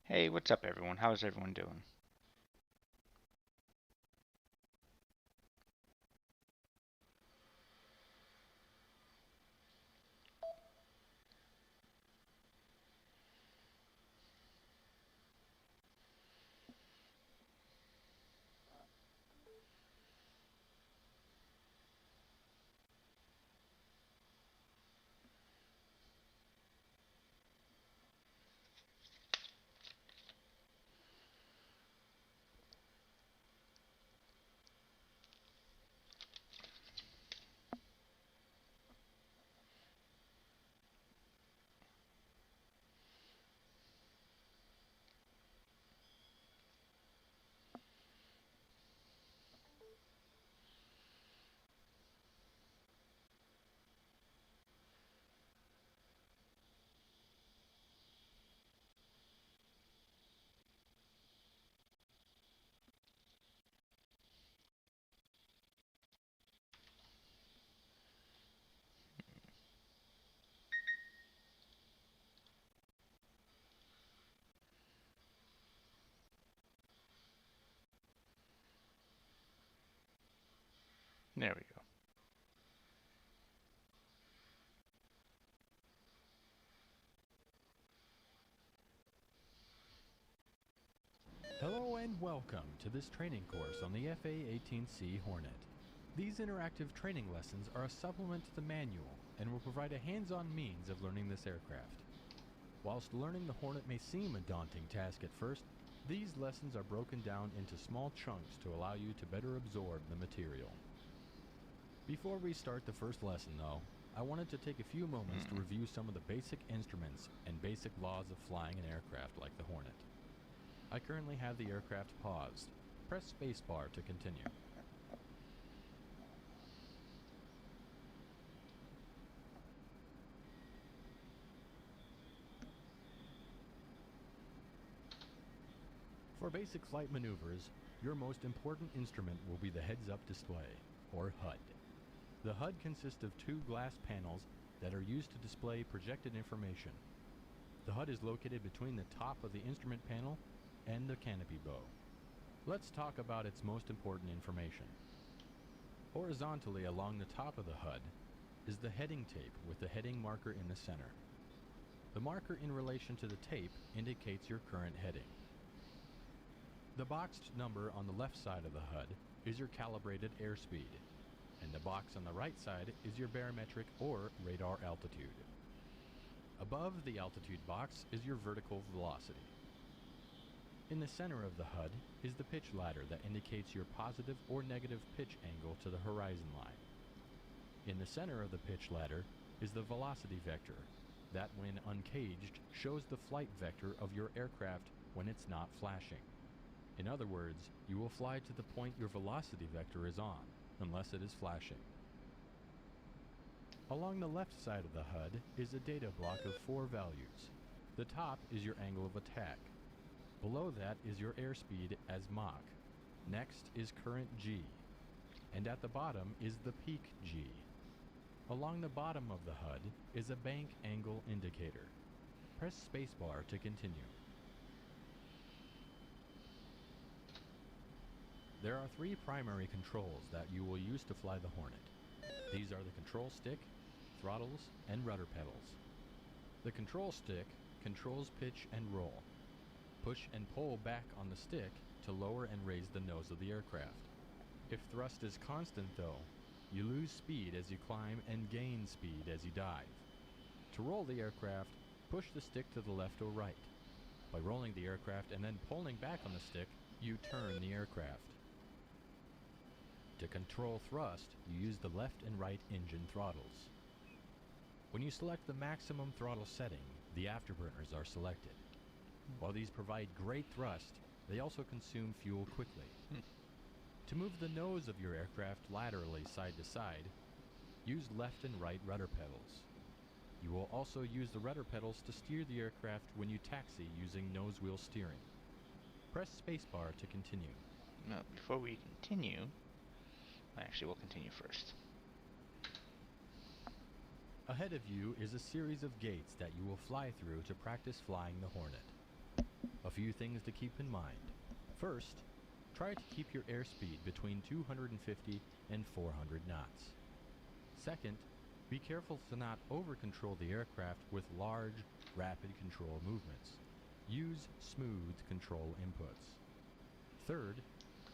Hey, what's up everyone? How's everyone doing? There we go. Hello and welcome to this training course on the A-18C Hornet. These interactive training lessons are a supplement to the manual and will provide a hands-on means of learning this aircraft. Whilst learning the Hornet may seem a daunting task at first, these lessons are broken down into small chunks to allow you to better absorb the material. Before we start the first lesson though, I wanted to take a few moments to review some of the basic instruments and basic laws of flying an aircraft like the Hornet. I currently have the aircraft paused. Press spacebar to continue. For basic flight maneuvers, your most important instrument will be the heads-up display, or HUD. The HUD consists of two glass panels that are used to display projected information. The HUD is located between the top of the instrument panel and the canopy bow. Let's talk about its most important information. Horizontally along the top of the HUD is the heading tape with the heading marker in the center. The marker in relation to the tape indicates your current heading. The boxed number on the left side of the HUD is your calibrated airspeed, and the box on the right side is your barometric or radar altitude. Above the altitude box is your vertical velocity. In the center of the HUD is the pitch ladder that indicates your positive or negative pitch angle to the horizon line. In the center of the pitch ladder is the velocity vector that, when uncaged, shows the flight vector of your aircraft when it's not flashing. In other words, you will fly to the point your velocity vector is on, unless it is flashing. Along the left side of the HUD is a data block of 4 values. The top is your angle of attack. Below that is your airspeed as Mach. Next is current G. And at the bottom is the peak G. Along the bottom of the HUD is a bank angle indicator. Press spacebar to continue. There are 3 primary controls that you will use to fly the Hornet. These are the control stick, throttles, and rudder pedals. The control stick controls pitch and roll. Push and pull back on the stick to lower and raise the nose of the aircraft. If thrust is constant though, you lose speed as you climb and gain speed as you dive. To roll the aircraft, push the stick to the left or right. By rolling the aircraft and then pulling back on the stick, you turn the aircraft. To control thrust, you use the left and right engine throttles. When you select the maximum throttle setting, the afterburners are selected. While these provide great thrust, they also consume fuel quickly. To move the nose of your aircraft laterally side to side, use left and right rudder pedals. You will also use the rudder pedals to steer the aircraft when you taxi using nose wheel steering. Press spacebar to continue. Now, before we continue, actually we'll continue first. Ahead of you is a series of gates that you will fly through to practice flying the Hornet. A few things to keep in mind. First, try to keep your airspeed between 250 and 400 knots. Second, be careful to not over-control the aircraft with large, rapid control movements. Use smooth control inputs. Third,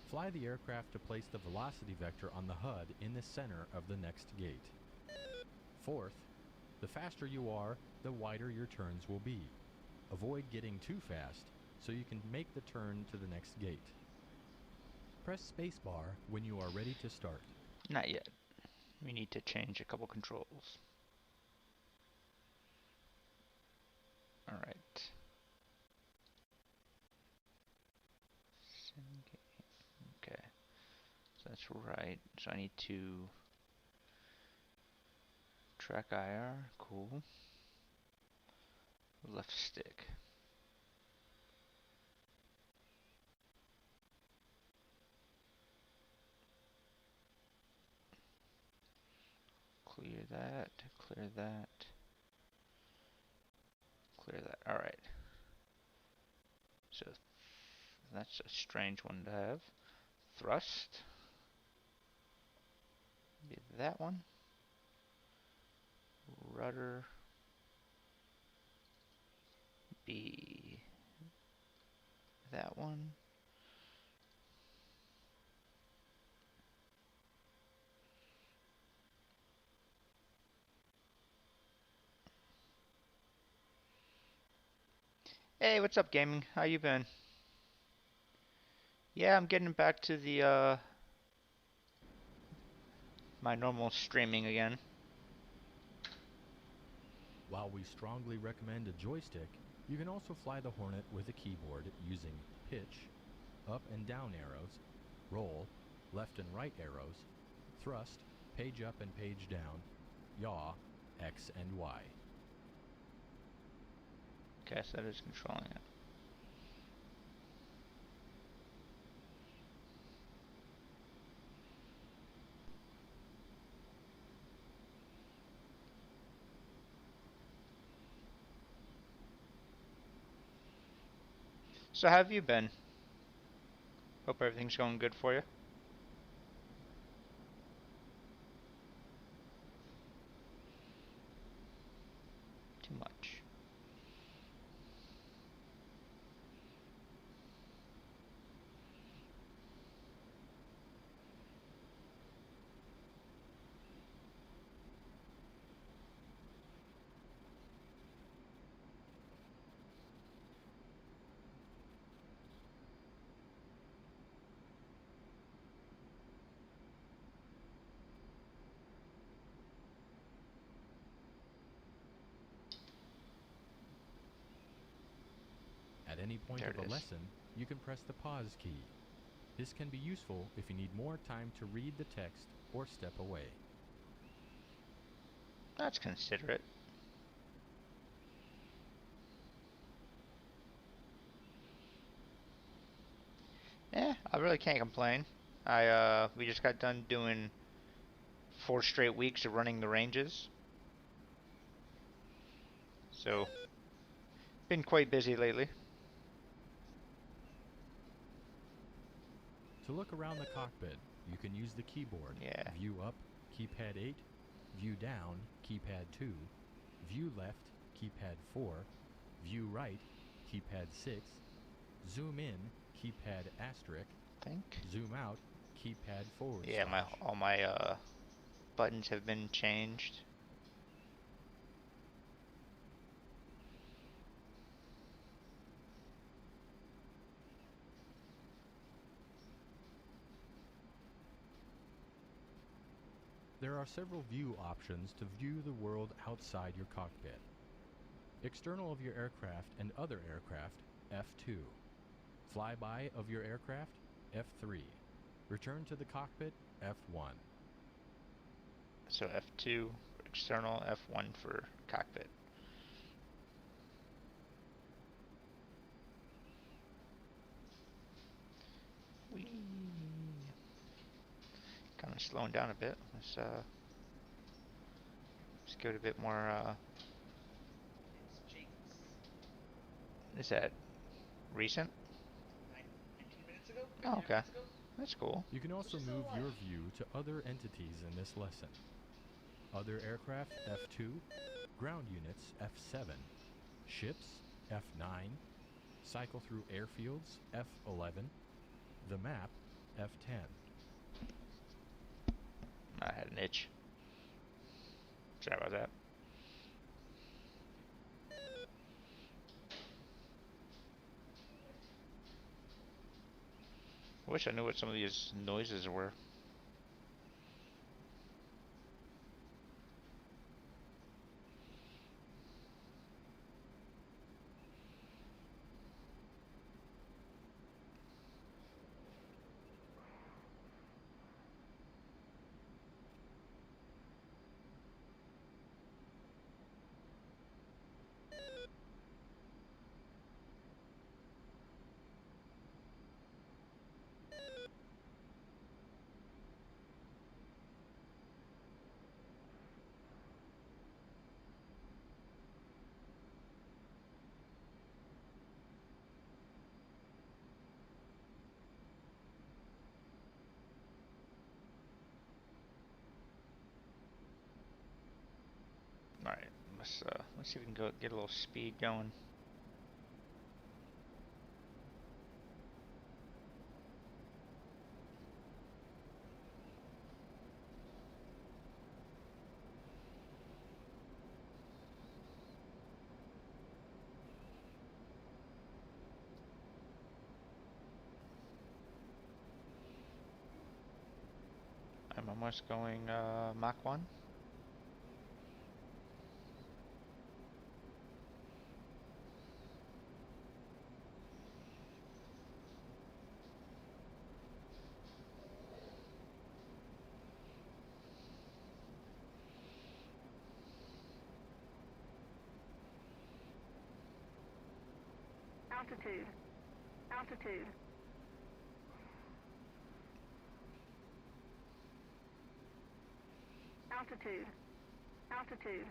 fly the aircraft to place the velocity vector on the HUD in the center of the next gate. Fourth, the faster you are, the wider your turns will be. Avoid getting too fast so you can make the turn to the next gate. Press spacebar when you are ready to start. Not yet. We need to change a couple controls. Alright. Okay. So that's right. So I need to track IR. Cool. Left stick. Clear that. Clear that. Clear that. Alright. So that's a strange one to have. Thrust. Be that one. Rudder. Be that one. Hey, what's up, gaming? How you been? Yeah, I'm getting back to the my normal streaming again. While we strongly recommend a joystick, you can also fly the Hornet with a keyboard using pitch, up and down arrows, roll, left and right arrows, thrust, page up and page down, yaw, X and Y. Okay, so that is controlling it. So how have you been? Hope everything's going good for you. Too much. At any point There of it a is. lesson, you can press the pause key. This can be useful if you need more time to read the text or step away. That's considerate. I really can't complain. We just got done doing 4 straight weeks of running the ranges. So, been quite busy lately. To look around the cockpit, you can use the keyboard. Yeah. View up, keypad 8, view down, keypad 2, view left, keypad 4, view right, keypad 6, zoom in, keypad asterisk, I think. zoom out, keypad forward Yeah, slash. all my buttons have been changed. There are several view options to view the world outside your cockpit. External of your aircraft and other aircraft, F2. Flyby of your aircraft, F3. Return to the cockpit, F1. So F2 for external, F1 for cockpit. Whee! Kind of slowing down a bit. Let's give it a bit more. Is that Recent? 19 minutes ago? Oh, 15 okay. minutes ago? That's cool. You can also move your view to other entities in this lesson. Other aircraft F2, ground units F7, ships F9, cycle through airfields F11, the map F10. I had an itch. Sorry about that. I wish I knew what some of these noises were. All right, let's see if we can get a little speed going. I'm almost going Mach 1. Altitude. Altitude. Altitude. Altitude.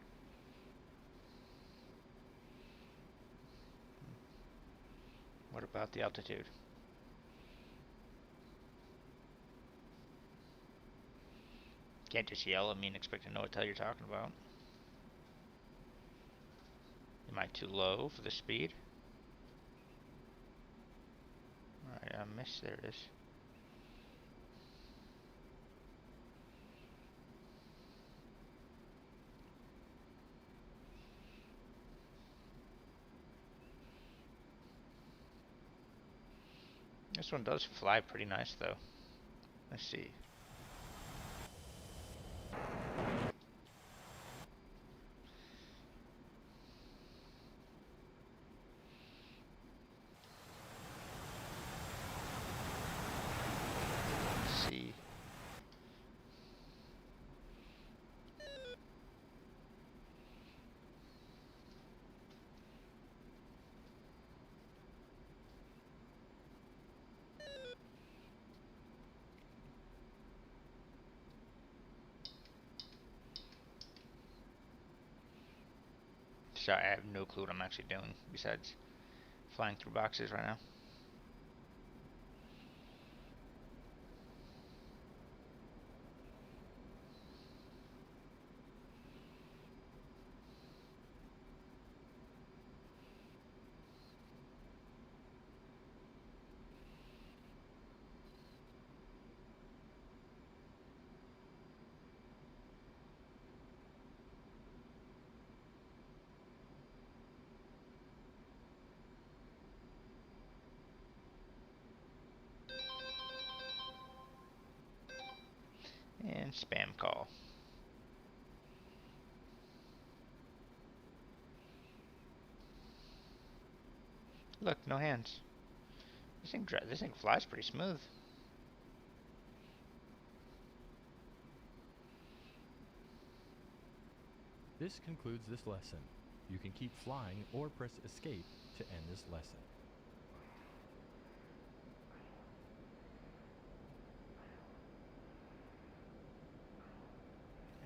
What about the altitude? Can't just yell at me and expect to know what the hell you're talking about. Am I too low for the speed? Alright, I missed. There it is. This one does fly pretty nice though. Let's see. Let's see. So I have no clue what I'm actually doing besides flying through boxes right now. And spam call. Look, no hands. This thing flies pretty smooth. This concludes this lesson. You can keep flying or press escape to end this lesson.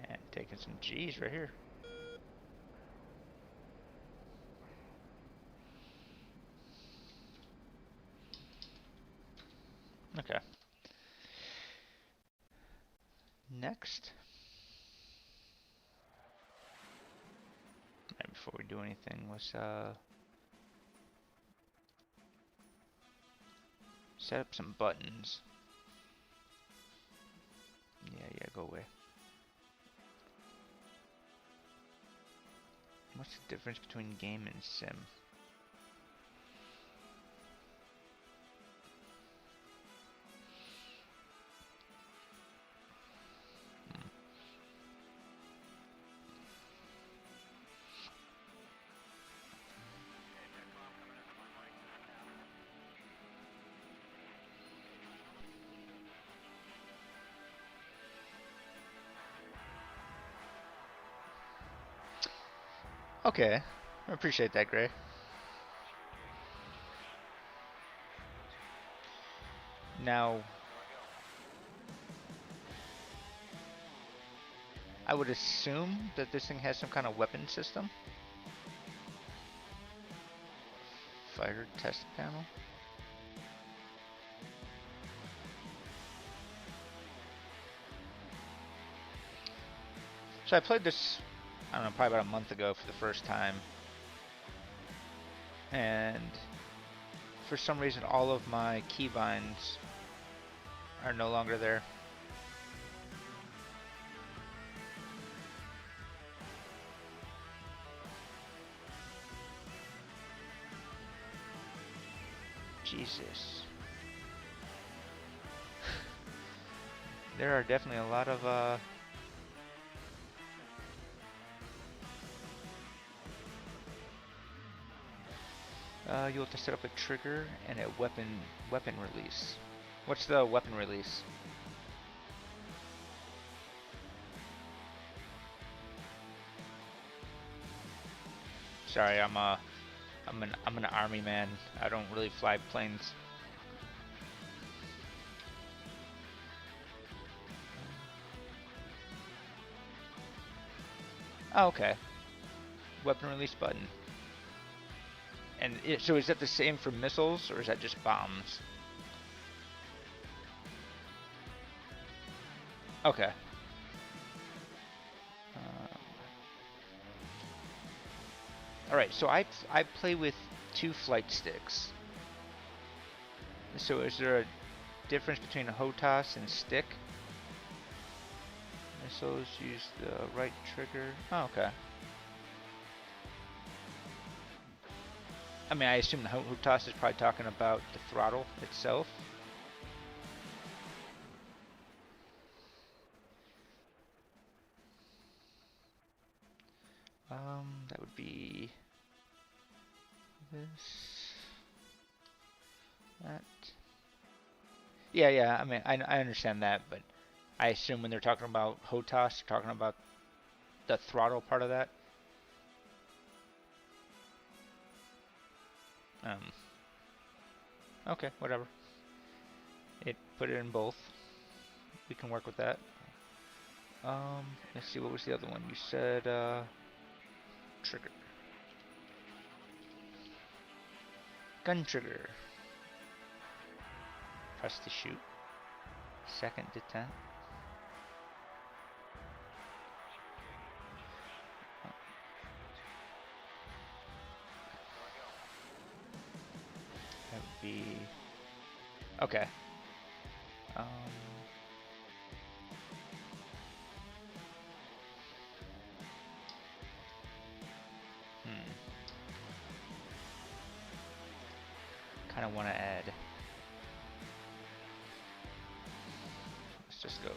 And taking some G's right here. before we do anything. Let's set up some buttons. Yeah, go away. What's the difference between game and sim? Okay, I appreciate that, Gray. Now, I would assume that this thing has some kind of weapon system. Fighter test panel. So I played this, I don't know, probably about a month ago for the first time. And for some reason all of my keybinds are no longer there. Jesus. There are definitely a lot of you'll have to set up a trigger and a weapon release. What's the weapon release? Sorry, I'm an army man. I don't really fly planes. Oh, okay. Weapon release button. And so is that the same for missiles, or is that just bombs? Okay. Alright, so I play with 2 flight sticks. So is there a difference between a HOTAS and stick? Missiles use the right trigger. Oh, okay. I mean, I assume the HOTAS is probably talking about the throttle itself. That would be this, that. Yeah. I mean, I understand that, but I assume when they're talking about HOTAS, they're talking about the throttle part of that. Okay, whatever. It put it in both. We can work with that. Let's see, what was the other one? You said, trigger. Gun trigger. Press to shoot. Second detent. That would be... Okay. Kind of want to add. Let's just go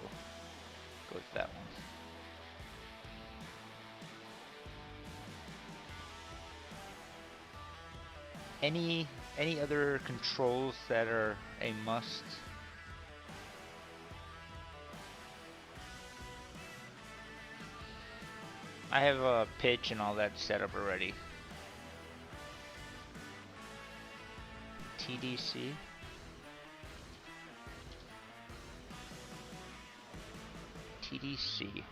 with that one. Any other controls that are a must? I have a pitch and all that set up already. TDC. TDC.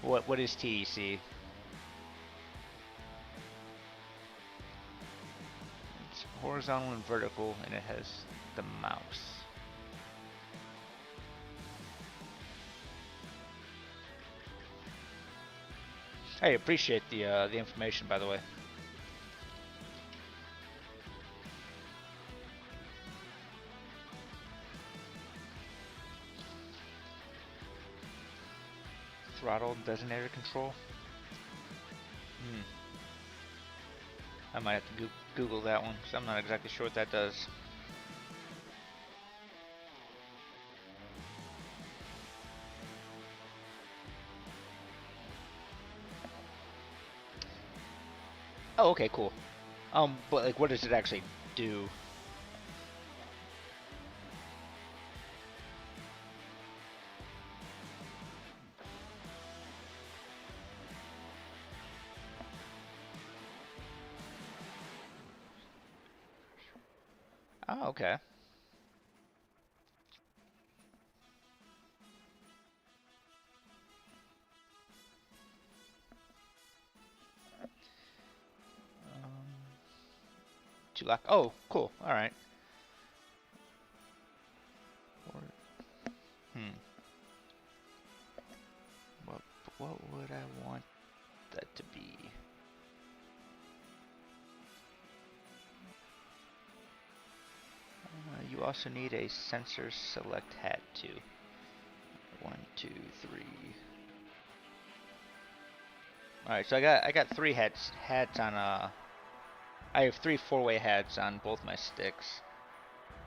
What is TDC? It's horizontal and vertical, and it has the mouse. I appreciate the information, by the way. Throttle designator control. I might have to Google that one, because I'm not exactly sure what that does. Oh, okay, cool. But like, what does it actually do? Oh, okay. To lock. Oh, cool. All right. Hmm. What would I want that to be? You also need a sensor select hat too. 1, 2, 3. All right, so I got 3 hats on I have 3 4-way hats on both my sticks,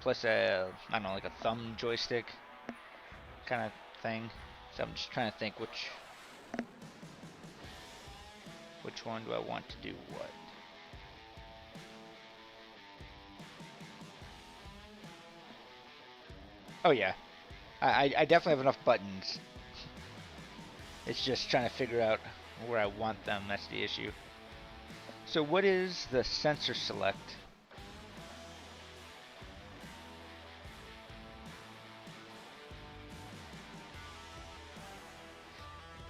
plus a I don't know, like a thumb joystick kind of thing. So I'm just trying to think which one do I want to do what. Oh yeah, I definitely have enough buttons. It's just trying to figure out where I want them. That's the issue. So what is the sensor select?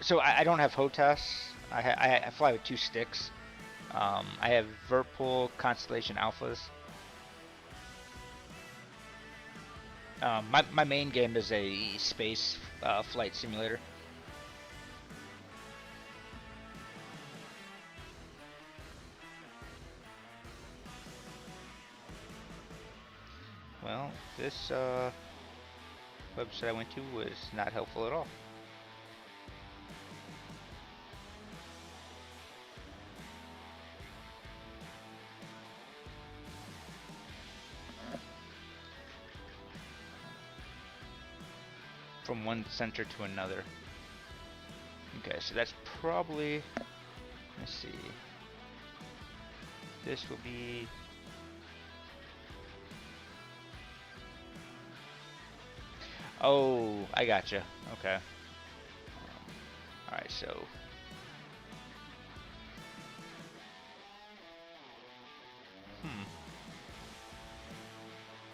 So I don't have HOTAS. I fly with 2 sticks. I have Verpol Constellation Alphas. My main game is a space flight simulator. Well, this website I went to was not helpful at all. From one center to another. Okay, so that's probably, let's see. This will be, oh, I gotcha. Okay. Alright, so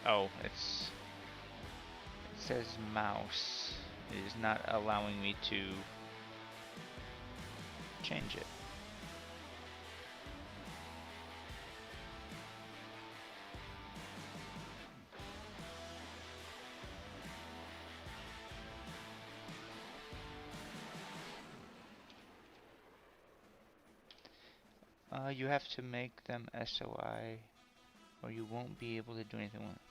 oh, it says mouse. It is not allowing me to change it. You have to make them SOI or you won't be able to do anything with it.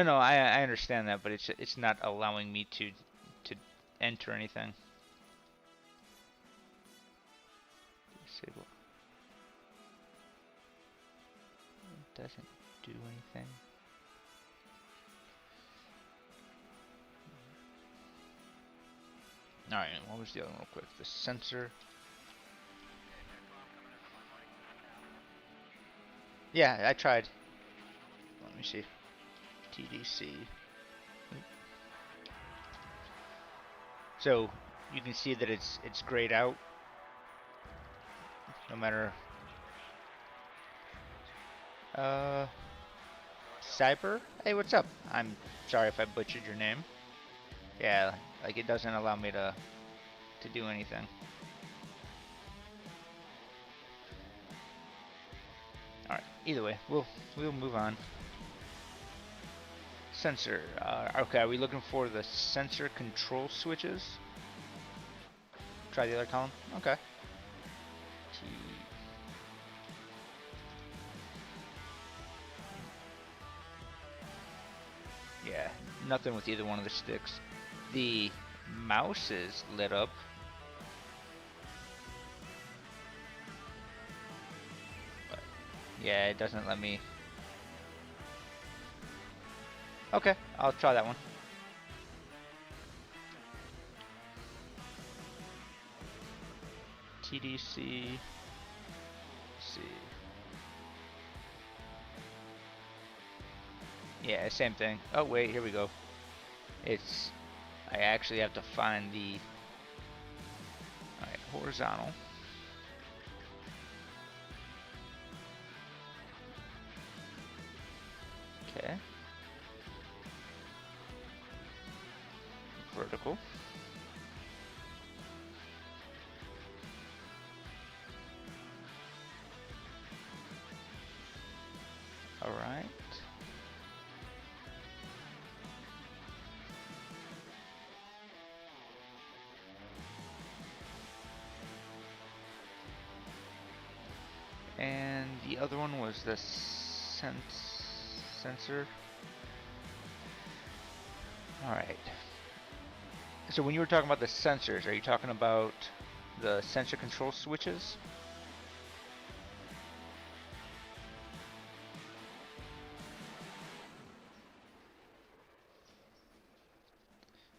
No, I understand that, but it's not allowing me to enter anything. Disable. It doesn't do anything. Alright, what was the other one real quick? The sensor. Yeah, I tried. Let me see. TDC. So you can see that it's grayed out. No matter. Cyber? Hey, what's up? I'm sorry if I butchered your name. Yeah, like it doesn't allow me to do anything. Alright, either way, we'll move on. Sensor. Okay, are we looking for the sensor control switches? try the other column? Okay. T. Yeah, nothing with either one of the sticks. The mouse is lit up. But yeah, it doesn't let me. Okay, I'll try that one. TDC. C. Yeah, same thing. Oh wait, here we go. It's, I actually have to find the, alright, horizontal. Okay. Vertical. Alright. And the other one was the sensor. Alright. So when you were talking about the sensors, are you talking about the sensor control switches?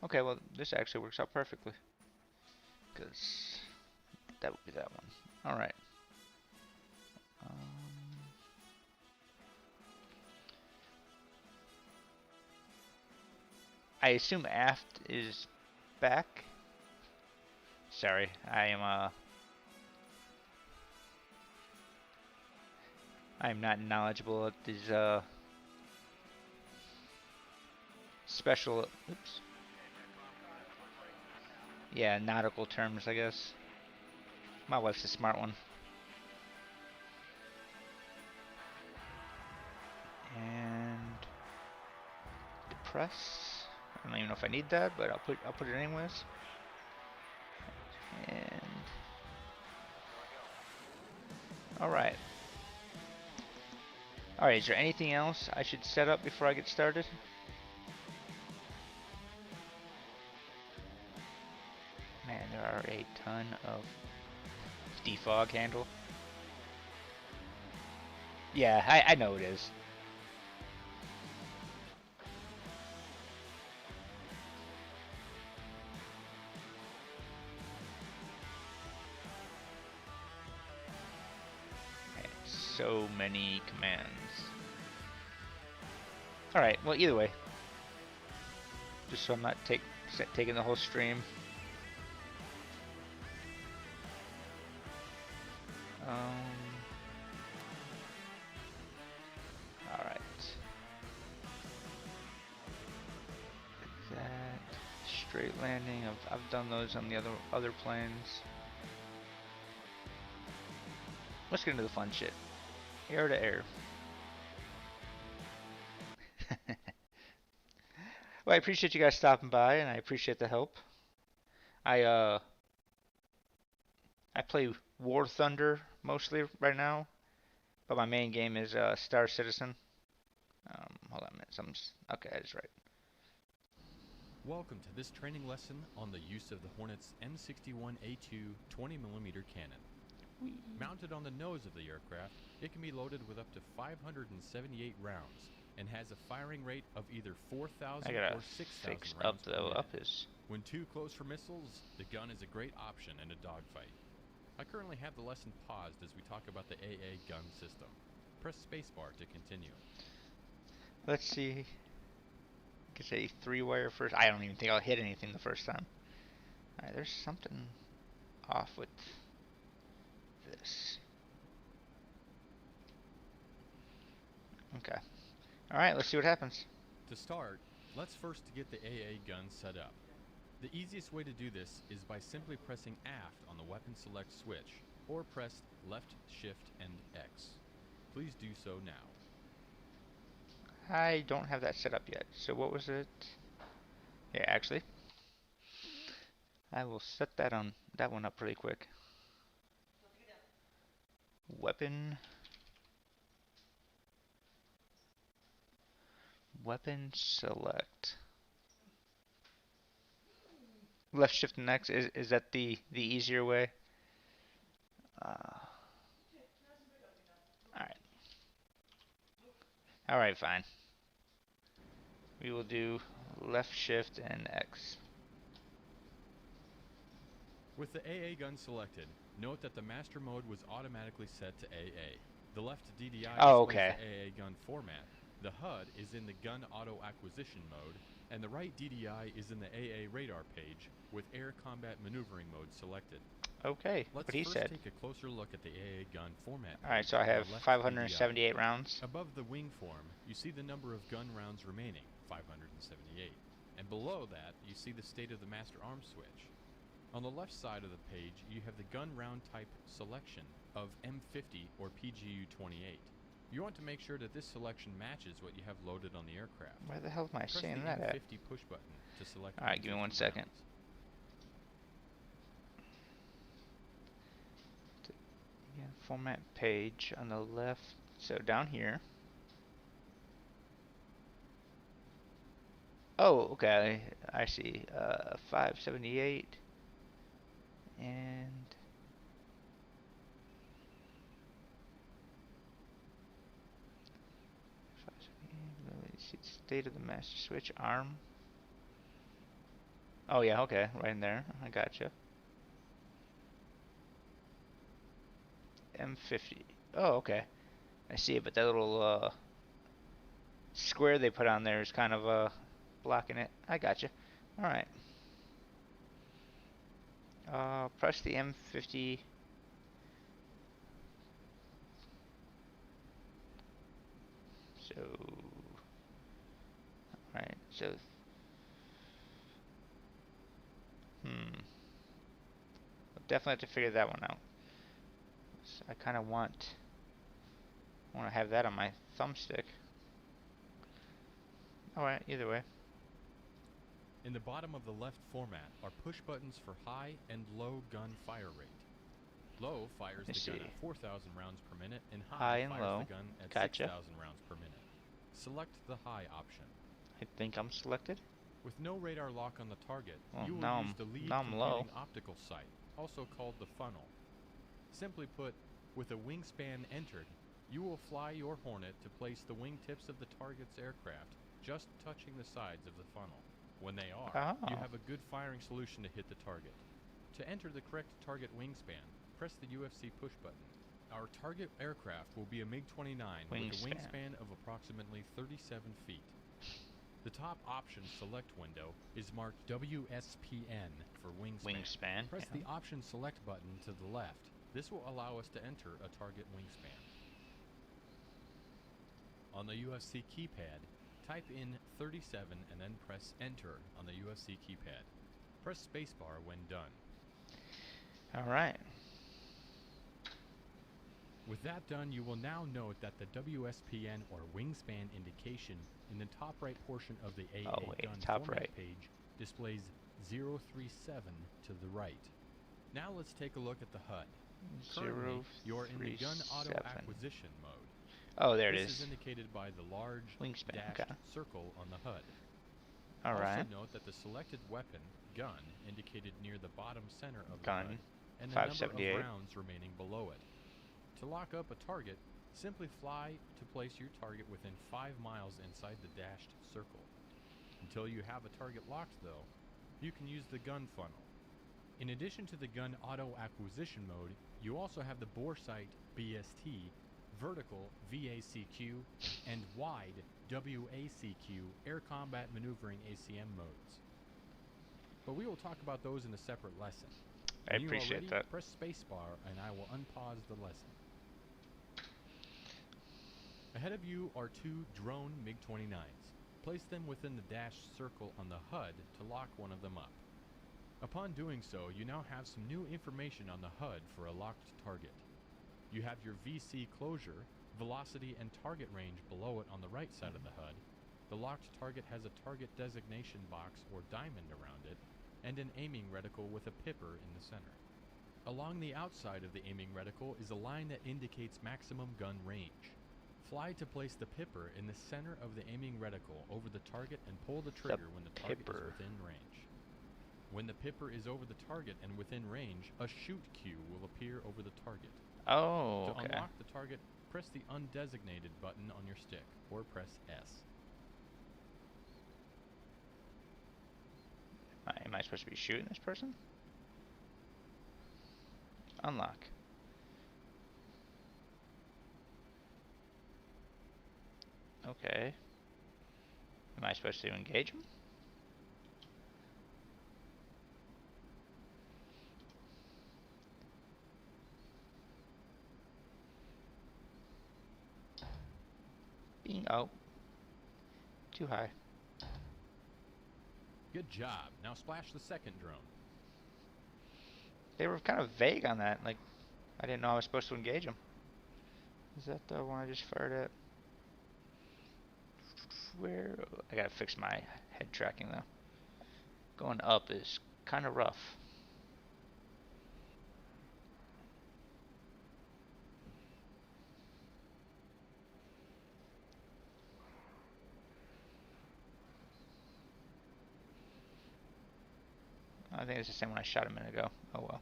Okay, well this actually works out perfectly, because that would be that one. Alright. I assume aft is back. Sorry, I am not knowledgeable at these special, oops. Yeah, nautical terms, I guess. My wife's a smart one. And depress. I don't even know if I need that, but I'll put it anyways. And alright. Alright, is there anything else I should set up before I get started? Man, there are a ton of defog handle. Yeah, I know it is. Okay, so many commands. Alright, well either way. Just so I'm not taking the whole stream. Alright. That straight landing. I've done those on the other planes. Let's get into the fun shit. Air to air. Well, I appreciate you guys stopping by, and I appreciate the help. I play War Thunder mostly right now, but my main game is Star Citizen. Hold on a minute. Okay, I just right. Welcome to this training lesson on the use of the Hornet's M61A2 20mm cannon. Mounted on the nose of the aircraft, it can be loaded with up to 578 rounds and has a firing rate of either 4,000 or 6,000 rounds per minute. When too close for missiles, the gun is a great option in a dogfight. I currently have the lesson paused as we talk about the AA gun system. Press spacebar to continue. Let's see. Get a 3-wire first. I don't even think I'll hit anything the first time. Alright, there's something off with this. Okay. Alright, let's see what happens. To start, let's first get the AA gun set up. The easiest way to do this is by simply pressing aft on the weapon select switch, or press left shift and X. Please do so now. I don't have that set up yet. So what was it? Yeah, actually. I will set that on that one up pretty quick. Weapon. Weapon select. Left shift and X, is that the easier way? Alright. Alright, fine. We will do left shift and X. With the AA gun selected, note that the master mode was automatically set to AA. The left DDI Oh, displays okay. the AA gun format. The HUD is in the gun auto acquisition mode, and the right DDI is in the AA radar page with air combat maneuvering mode selected. Okay, Let's what he first said. take a closer look at the AA gun format. Alright, page so I on the have left 578 DDI. rounds. Above the wing form, you see the number of gun rounds remaining, 578. And below that, you see the state of the master arm switch. On the left side of the page, you have the gun round type selection of M50 or PGU-28. You want to make sure that this selection matches what you have loaded on the aircraft. Where the hell am I Press seeing the that at? M50 push button to select. Alright, give me 1 second. rounds. Yeah, format page on the left. So down here. Oh, okay. I see. 578 and see the state of the master switch arm. Oh yeah, okay, right in there. I gotcha. M50. Oh, okay. I see it, but that little square they put on there is kind of blocking it. I gotcha. Alright. Press the M50. So, alright, so, I'll definitely have to figure that one out. So I kind of want to have that on my thumbstick. Alright, either way. In the bottom of the left format are push buttons for high and low gun fire rate. Low fires Let's the gun see. at 4,000 rounds per minute, and High high and fires low. the gun at Gotcha. 6,000 rounds per minute. Select the high option. I think I'm selected. With no radar lock on the target, Well, you will now use I'm- the lead now I'm low. computing optical sight, also called the funnel. Simply put, with a wingspan entered, you will fly your Hornet to place the wingtips of the target's aircraft just touching the sides of the funnel. When they are, you Oh. have a good firing solution to hit the target. To enter the correct target wingspan, press the UFC push button. Our target aircraft will be a MiG-29 with a wingspan of approximately 37 feet. The top option select window is marked WSPN for wingspan. Press the option select button to the left. This will allow us to enter a target wingspan. On the UFC keypad, type in 37 and then press enter on the UFC keypad. Press spacebar when done. Alright. With that done, you will now note that the WSPN or wingspan indication in the top right portion of the AA gun format page displays 037 to the right. Now let's take a look at the HUD. Currently, you're in the gun auto 037. acquisition mode. Oh, there it This is. is indicated by the large Wingspan, dashed okay. circle on the HUD. Alright. Also note that the selected weapon, gun, indicated near the bottom center of the Gun, HUD, and the number 578. of rounds remaining below it. To lock up a target, simply fly to place your target within 5 miles inside the dashed circle. Until you have a target locked, though, you can use the gun funnel. In addition to the gun auto acquisition mode, you also have the bore sight BST, vertical VACQ, and wide WACQ air combat maneuvering ACM modes. But we will talk about those in a separate lesson. I When you are appreciate ready, that. press spacebar and I will unpause the lesson. Ahead of you are 2 drone MiG-29s. Place them within the dashed circle on the HUD to lock one of them up. Upon doing so, you now have some new information on the HUD for a locked target. You have your VC closure, velocity and target range below it on the right side of the HUD. The locked target has a target designation box or diamond around it, and an aiming reticle with a pipper in the center. Along the outside of the aiming reticle is a line that indicates maximum gun range. Fly to place the pipper in the center of the aiming reticle over the target and pull the trigger when the target is within range. When the pipper is over the target and within range, a shoot cue will appear over the target. Oh, To okay. unlock the target, press the undesignated button on your stick, or press S. Am I supposed to be shooting this person? Unlock. Okay. Am I supposed to engage him? Oh. Too high. Good job. Now splash the second drone. They were kind of vague on that. Like, I didn't know I was supposed to engage him. Is that the one I just fired at? Where? I gotta fix my head tracking though. Going up is kind of rough. I think it's the same one I shot a minute ago. Oh well.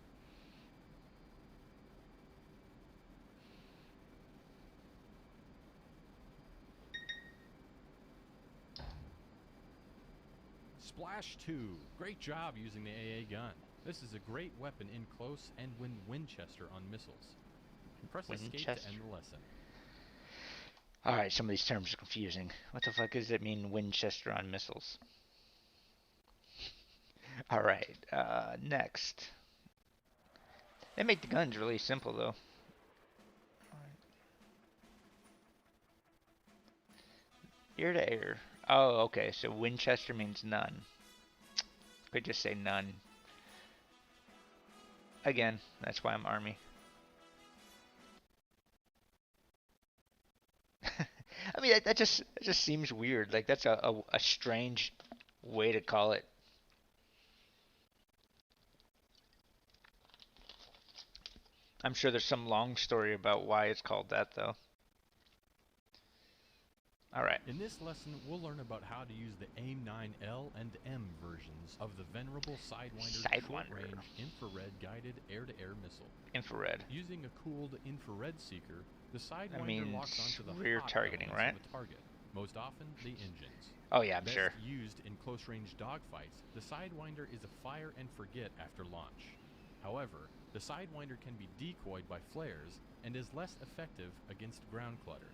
Splash 2. Great job using the AA gun. This is a great weapon in close and when Winchester on missiles. Press escape to Winchester. end the lesson. Alright, some of these terms are confusing. What the fuck does it mean, Winchester on missiles? Alright, next. They make the guns really simple, though. Ear to ear. Oh, okay, so Winchester means none. Could just say none. Again, that's why I'm Army. I mean, that just seems weird. Like, that's a strange way to call it. I'm sure there's some long story about why it's called that, though. Alright. In this lesson, we'll learn about how to use the AIM-9L and M versions of the venerable Sidewinder short-range infrared guided air-to-air missile. Infrared. Using a cooled infrared seeker, the Sidewinder That means locks onto the rear hot targeting, elements right? of the target, most often the engines. Oh yeah, I'm Best sure. used in close-range dogfights, the Sidewinder is a fire and forget after launch. However, the Sidewinder can be decoyed by flares and is less effective against ground clutter.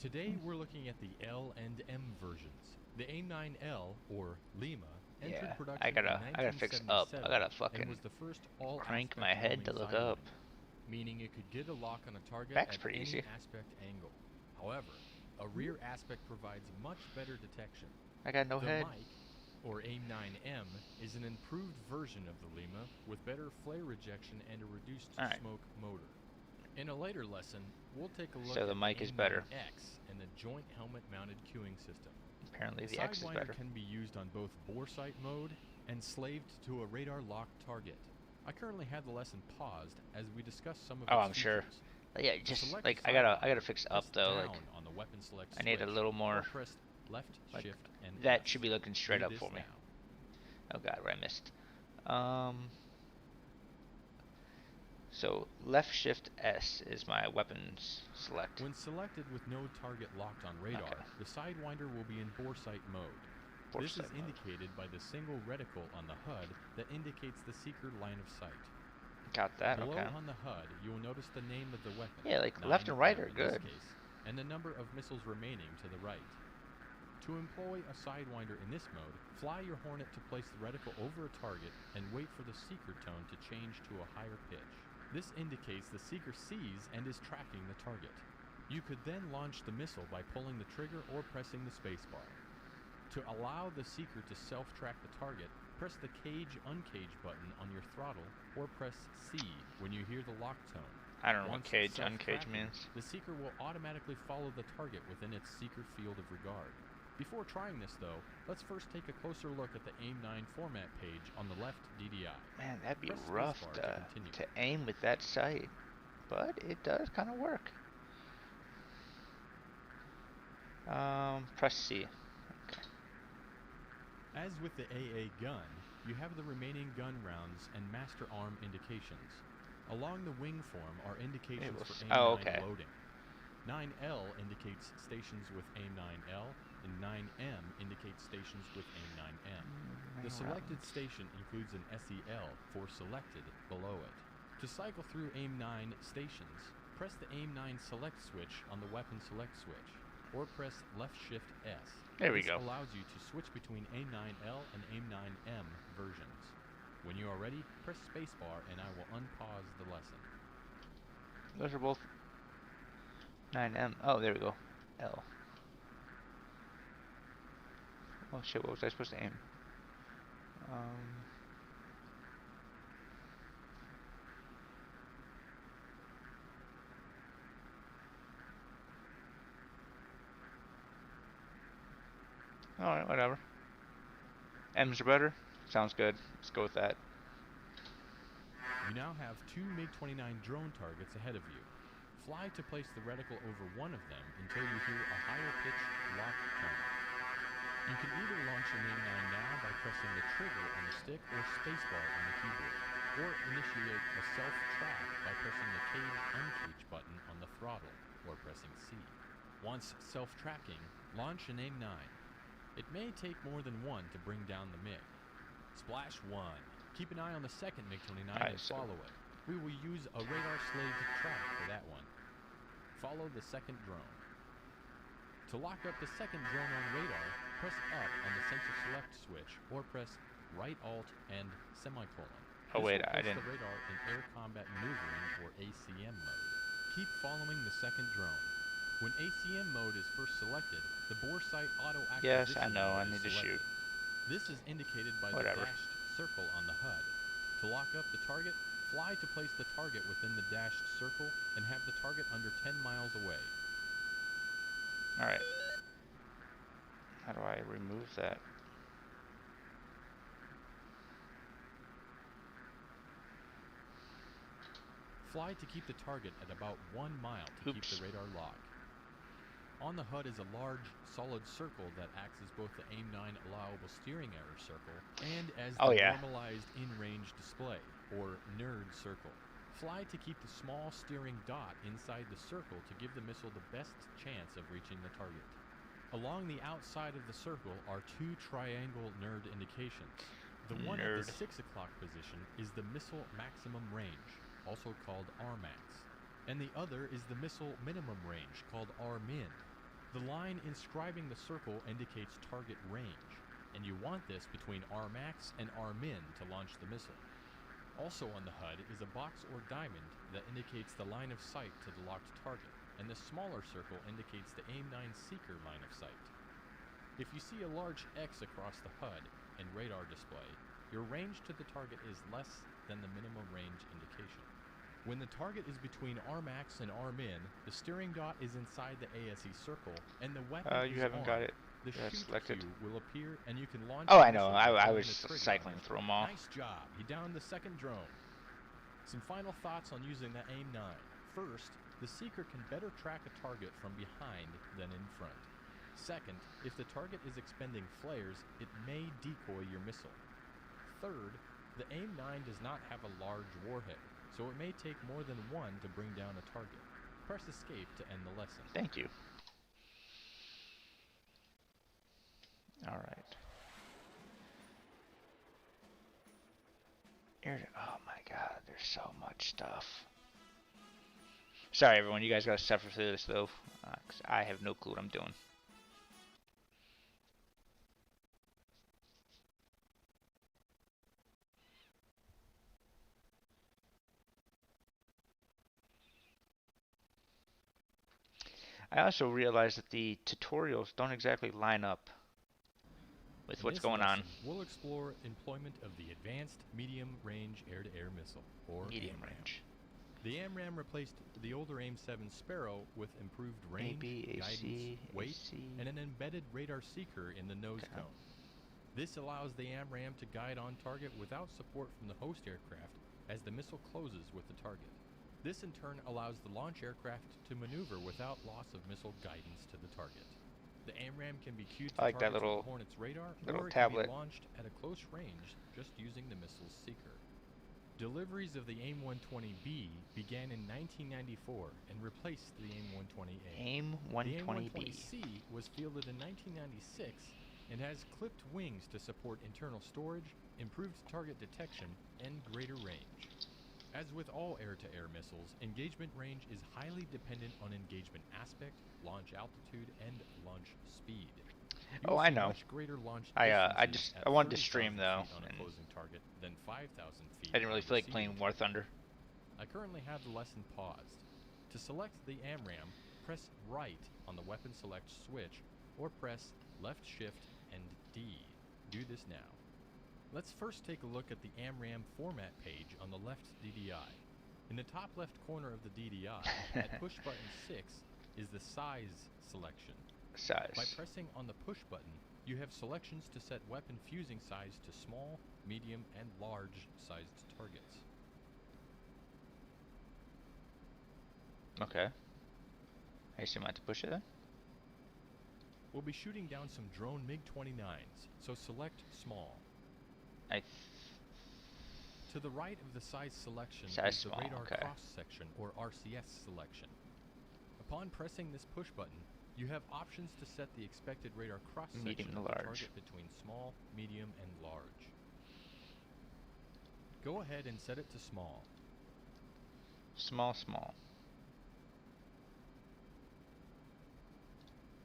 Today we're looking at the L and M versions. The AIM-9L, or Lima, entered production I gotta in fix up. I 1977 gotta and fucking was the first all crank aspect my head to rolling look up. Sidewinder, meaning it could get a lock on a target Back's at pretty any easy. aspect angle. However, a rear aspect provides much better detection. I got no The head. Mike, or AIM-9M, is an improved version of the Lima with better flare rejection and a reduced smoke motor. In a later lesson, we'll take a look So at the Mike is better. X and the joint helmet-mounted cueing system. Apparently the X is Sidewinder better. can be used on both bore sight mode and slaved to a radar-locked target. I currently have the lesson paused as we discuss some of its I'm sure. features. Yeah, just Select like I Sidewinder, gotta fix up press though. down Like on the weapon select I need a switch, little or more. press left, Like, shift, and that F. should be looking straight Do up this for me. now. Oh god, where I missed. So left shift S is my weapons select. When selected with no target locked on radar, Okay. the Sidewinder will be in bore sight mode. This is indicated by the single reticle on the HUD that indicates the seeker line of sight. Got that, Below okay. on the HUD, you will notice the name of the weapon. Yeah, like left and right are 9R in this good. case, and the number of missiles remaining to the right. To employ a Sidewinder in this mode, fly your Hornet to place the reticle over a target and wait for the seeker tone to change to a higher pitch. This indicates the seeker sees and is tracking the target. You could then launch the missile by pulling the trigger or pressing the spacebar. To allow the seeker to self-track the target, press the cage-uncage button on your throttle or press C when you hear the lock tone. I don't know what Once cage uncage self-tracking, means. the seeker will automatically follow the target within its seeker field of regard. Before trying this though, let's first take a closer look at the AIM-9 format page on the left DDI. Man, that'd be Press rough spacebar to continue. to aim with that sight, but it does kind of work. Press C. Okay. As with the AA gun, you have the remaining gun rounds and master arm indications. Along the wing form are indications for AIM-9 loading. 9L indicates stations with AIM-9L, and 9M indicates stations with AIM-9M. The selected station includes an SEL for selected below it. To cycle through AIM-9 stations, press the AIM-9 select switch on the weapon select switch, or press left shift S. There we go. This allows you to switch between AIM-9L and AIM-9M versions. When you are ready, press spacebar and I will unpause the lesson. Those are both 9M. Oh, there we go. L. Oh shit, what was I supposed to aim? Alright, whatever. M's are better? Sounds good. Let's go with that. You now have two MiG-29 drone targets ahead of you. Fly to place the reticle over one of them until you hear a higher pitched lock tone. You can either launch an AIM-9 now by pressing the trigger on the stick or spacebar on the keyboard, or initiate a self-track by pressing the cage-uncage button on the throttle, or pressing C. Once self-tracking, launch an AIM-9. It may take more than one to bring down the MiG. Splash 1. Keep an eye on the second MiG-29 and follow it. We will use a radar-slaved track for that one. Follow the second drone. To lock up the second drone on radar, press up on the sensor select switch or press right alt and semicolon. Oh wait, I This didn't. will place the radar in air combat maneuvering or ACM mode. Keep following the second drone. When ACM mode is first selected, the bore sight auto acquisition Yes, I know. I mode is need to selected. shoot. This is indicated by Whatever. the dashed circle on the HUD. To lock up the target, fly to place the target within the dashed circle and have the target under 10 miles away. Alright. How do I remove that? Fly to keep the target at about 1 mile to keep the radar locked. On the HUD is a large, solid circle that acts as both the AIM-9 allowable steering error circle and as the normalized in-range display, or NERD circle. Fly to keep the small steering dot inside the circle to give the missile the best chance of reaching the target. Along the outside of the circle are two triangle NERD indications. The one at the 6 o'clock position is the missile maximum range, also called RMAX, and the other is the missile minimum range, called RMIN. The line inscribing the circle indicates target range, and you want this between RMAX and RMIN to launch the missile. Also on the HUD is a box or diamond that indicates the line of sight to the locked target, and the smaller circle indicates the AIM-9 seeker line of sight. If you see a large X across the HUD and radar display, your range to the target is less than the minimum range indication. When the target is between RMAX and RMIN, the steering dot is inside the ASE circle, and the weapon you is haven't on. got it. The shoot selected. queue will appear, and you can launch. Oh, the I know. missile by I was pulling the trigger cycling on it. through them all. Nice job. You downed the second drone. Some final thoughts on using the AIM-9. First, the seeker can better track a target from behind than in front. Second, if the target is expending flares, it may decoy your missile. Third, the AIM-9 does not have a large warhead, so it may take more than one to bring down a target. Press escape to end the lesson. Thank you. Alright. Oh my god, there's so much stuff. Sorry everyone, you guys gotta suffer through this though, 'cause I have no clue what I'm doing. I also realized that the tutorials don't exactly line up with what's going on. We'll explore employment of the Advanced Medium Range Air-to-Air Missile, or Medium AMRAAM. range. The AMRAAM replaced the older AIM-7 Sparrow with improved range, guidance, weight, and an embedded radar seeker in the nose cone. This allows the AMRAAM to guide on target without support from the host aircraft as the missile closes with the target. This in turn allows the launch aircraft to maneuver without loss of missile guidance to the target. The AMRAAM can be cued to I like that targets little with the Hornet's radar, little or it tablet. can be launched at a close range just using the missile's seeker. Deliveries of the AIM-120B began in 1994 and replaced the AIM-120A. AIM-120B. The AIM-120C was fielded in 1996 and has clipped wings to support internal storage, improved target detection, and greater range. As with all air-to-air missiles, engagement range is highly dependent on engagement aspect, launch altitude, and launch speed. Oh, I know. Much greater launch I distances wanted to at stream 30,000 though, feet on a and closing target than 5,000 feet. I didn't really on a feel like receiving playing War target. Thunder. I currently have the lesson paused. To select the AMRAAM, press right on the weapon select switch, or press left shift and D. Do this now. Let's first take a look at the AMRAAM format page on the left DDI. In the top left corner of the DDI, at push button 6, is the size selection. Size. By pressing on the push button, you have selections to set weapon fusing size to small, medium, and large sized targets. Okay. I assume I have to push it then? We'll be shooting down some drone MiG-29s, so select small. To the right of the size selection Size is the small, radar okay. cross-section, or RCS selection. Upon pressing this push button, you have options to set the expected radar cross-section Medium to of the large. target between small, medium, and large. Go ahead and set it to small. Small, small.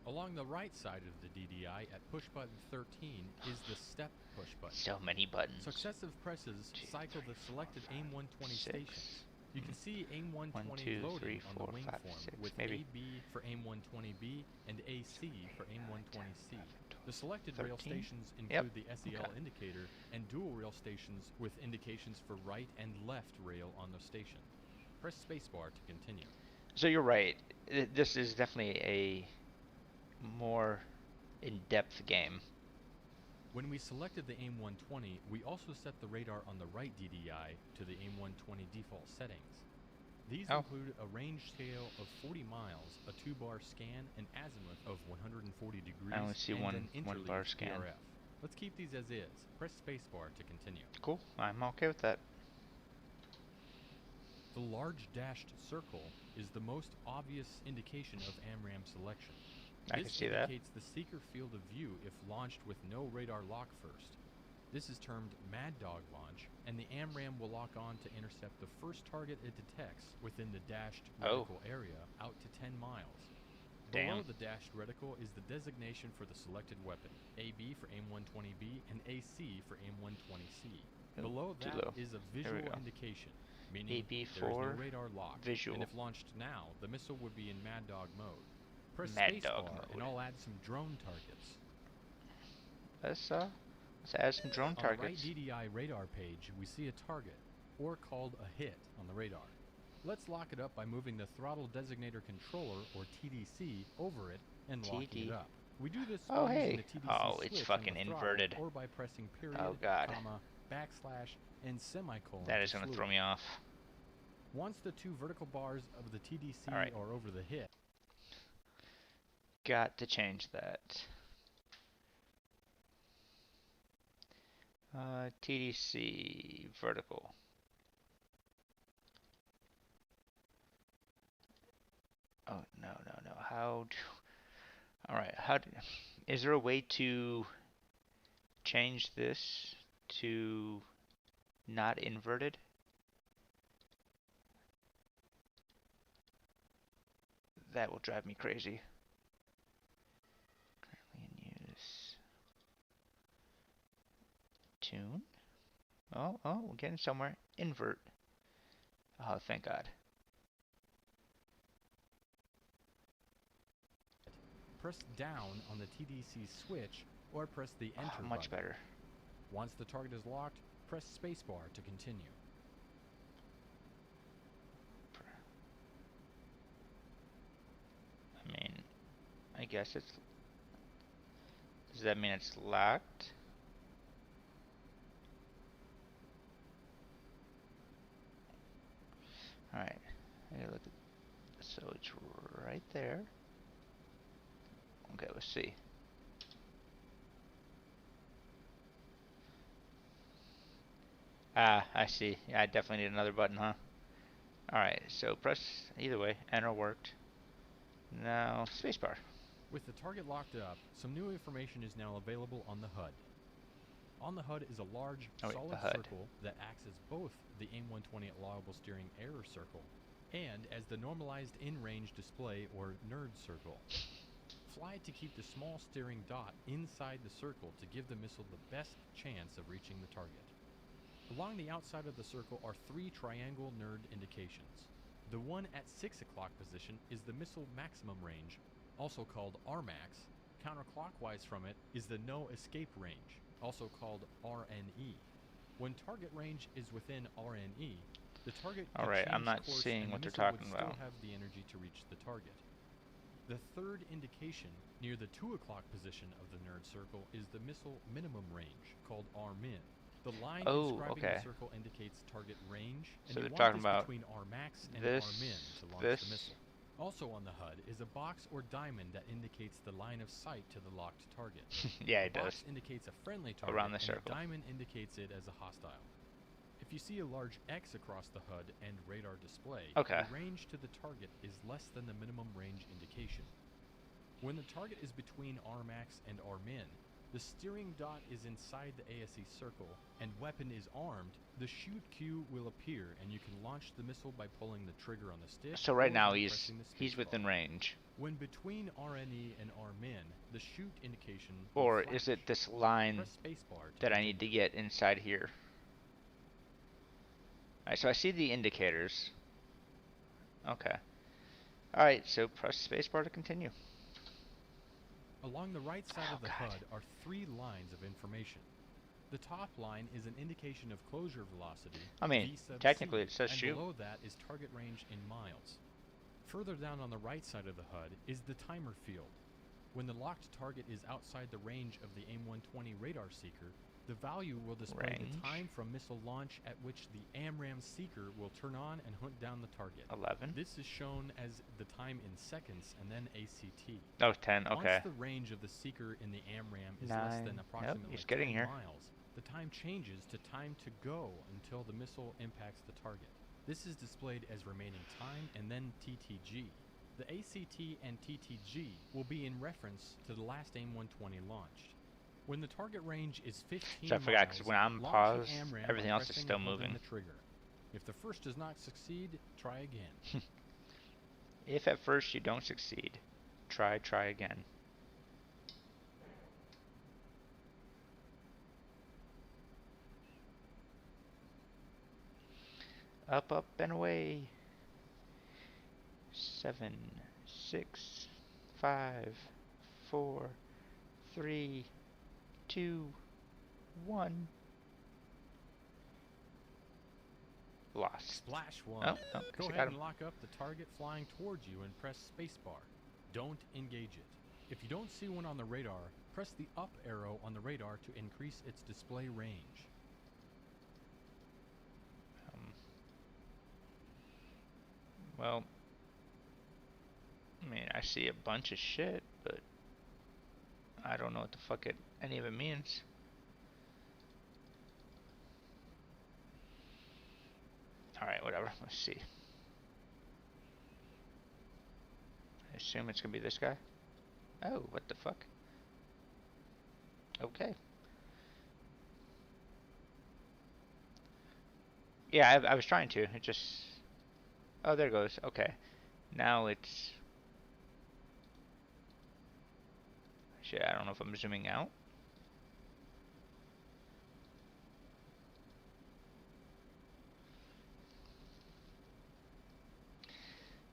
Along the right side of the DDI at push button 13 is the step push button. So many buttons. Successive presses cycle the selected AIM-120 stations. You can see AIM-120 1, 2, loading 3, on 4, the wing 5, form 6, with maybe. AB for AIM-120B and AC for AIM-120C. The selected rail 13? stations Yep. include the SEL Okay. indicator and dual rail stations with indications for right and left rail on the station. Press spacebar to continue. So you're right. This is definitely a more in-depth game. When we selected the AIM-120, we also set the radar on the right DDI to the AIM-120 default settings. These include a range scale of 40 miles, a 2-bar scan, an azimuth of 140 degrees, I only see and one an interleaf bar scan. PRF. Let's keep these as is. Press spacebar to continue. Cool. I'm okay with that. The large dashed circle is the most obvious indication of AMRAAM selection. I can see that. This indicates the seeker field of view if launched with no radar lock first. This is termed Mad Dog launch, and the AMRAAM will lock on to intercept the first target it detects within the dashed reticle area out to 10 miles. Below the dashed reticle is the designation for the selected weapon, AB for AIM-120B and AC for AIM-120C. Below that is a visual indication, meaning AB there is for no radar lock, visual. and if launched now, the missile would be in Mad Dog mode. Press Mad Dog spacebar mode. and I'll add some drone targets. Let's add some drone targets. On the right DDI radar page, we see a target, or called a hit, on the radar. Let's lock it up by moving the Throttle Designator Controller, or TDC, over it and locking it up. We do this by using the TDC it's switch fucking on the inverted. throttle, or by pressing period, Oh god. comma, backslash, and semicolon. That is going to throw me off. Once the two vertical bars of the TDC Alright. are over the hit, Got to change that. TDC vertical. Oh no. How do? All right. Is there a way to change this to not inverted? That will drive me crazy. Currently in use. Tune. Oh, we're getting somewhere. Invert. Oh, thank God. press down on the TDC switch or press the enter button. Much better. Once the target is locked, press spacebar to continue. guess it's... Does that mean it's locked? Alright. I gotta look at... So it's right there. Okay, let's see. Ah, I see. Yeah, I definitely need another button, huh? Alright, so press either way. Enter worked. Now, spacebar. With the target locked up, some new information is now available on the HUD. On the HUD is a large, solid circle that acts as both the AIM-120 allowable steering error circle and as the normalized in-range display or NERD circle. Fly to keep the small steering dot inside the circle to give the missile the best chance of reaching the target. Along the outside of the circle are 3 triangle NERD indications. The one at 6 o'clock position is the missile maximum range, also called RMAX. Counterclockwise from it is the no escape range, also called RNE. When target range is within RNE, the target can Alright, change I'm not course seeing and what the they're missile talking would about. still have the energy to reach the target. The third indication, near the 2 o'clock position of the NERD circle, is the missile minimum range, called RMIN. The line inscribing the circle indicates target range, and So you they're want talking this about between RMAX and this, RMIN to launch this. the missile. Also on the HUD is a box or diamond that indicates the line of sight to the locked target. Yeah, it The does. box indicates a friendly target, Around the and circle. the diamond indicates it as a hostile. If you see a large X across the HUD and radar display, Okay. the range to the target is less than the minimum range indication. When the target is between RMAX and RMIN, the steering dot is inside the ASE circle, and weapon is armed, the shoot cue will appear, and you can launch the missile by pulling the trigger on the stick. So right or now by he's pressing the space within bar. range. When between RNE and RMIN, the shoot indication Or will is flash. it this line Press spacebar to that I continue. need to get inside here? Alright, so I see the indicators. Okay. Alright, so press spacebar to continue. Along the right side of the God. HUD are 3 lines of information. The top line is an indication of closure velocity, I mean, V sub technically C, it says and shoot. below that is target range in miles. Further down on the right side of the HUD is the timer field. When the locked target is outside the range of the AIM-120 radar seeker, the value will display the Range. time from missile launch at which the AMRAAM seeker will turn on and hunt down the target. 11. This is shown as the time in seconds and then ACT. Oh, 10, okay. Once the range of the seeker in the AMRAAM is 9. less than Yep, approximately he's getting 10 here. miles, the time changes to time to go until the missile impacts the target. This is displayed as remaining time and then TTG. The ACT and TTG will be in reference to the last AIM-120 launched. When the target range is 15 So I forgot, 'cause miles, when I'm launch paused, the AMRAAM by everything else is pressing still and holding moving. the trigger. If the first does not succeed, try again. If at first you don't succeed, try again. Up, and away. 7, 6, 5, 4, 3, 2, 1. Lost. Splash 1. Oh, Go I ahead got and him. lock up the target flying towards you and press spacebar. Don't engage it. If you don't see one on the radar, press the up arrow on the radar to increase its display range. Well, I mean, I see a bunch of shit, but I don't know what the fuck any of it means. Alright, whatever. Let's see. I assume it's gonna be this guy. Oh, what the fuck? Okay. Yeah, I was trying to. It just... Oh, there it goes. Okay. Now it's... Shit, I don't know if I'm zooming out.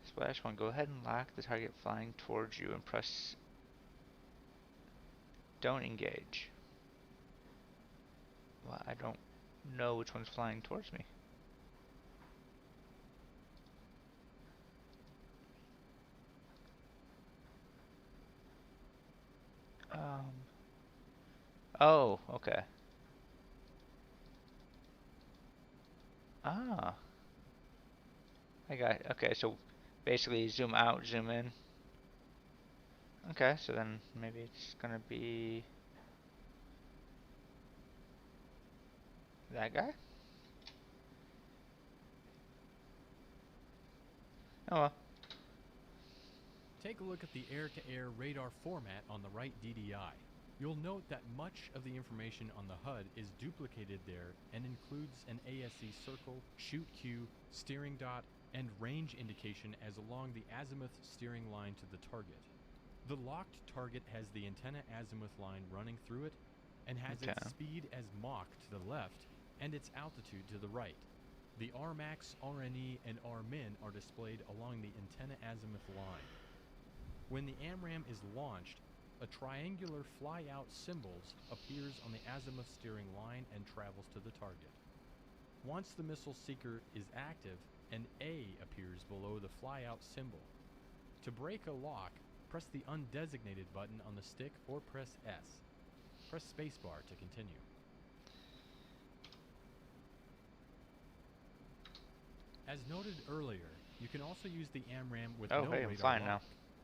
Splash 1. Go ahead and lock the target flying towards you and press... Don't engage. Well, I don't know which one's flying towards me. Oh, okay. Ah, okay, so basically zoom out, zoom in. Okay, so then maybe it's gonna be that guy? Oh well. Take a look at the air-to-air radar format on the right DDI. You'll note that much of the information on the HUD is duplicated there and includes an ASC circle, shoot cue, steering dot, and range indication as along the azimuth steering line to the target. The locked target has the antenna azimuth line running through it and has Okay. its speed as Mach to the left and its altitude to the right. The Rmax, Rne, and Rmin are displayed along the antenna azimuth line. When the AMRAAM is launched, a triangular fly-out symbol appears on the azimuth steering line and travels to the target. Once the missile seeker is active, an A appears below the fly-out symbol. To break a lock, press the undesignated button on the stick or press S. Press spacebar to continue. As noted earlier, you can also use the AMRAAM with Oh, no hey, I'm radar flying now. lock.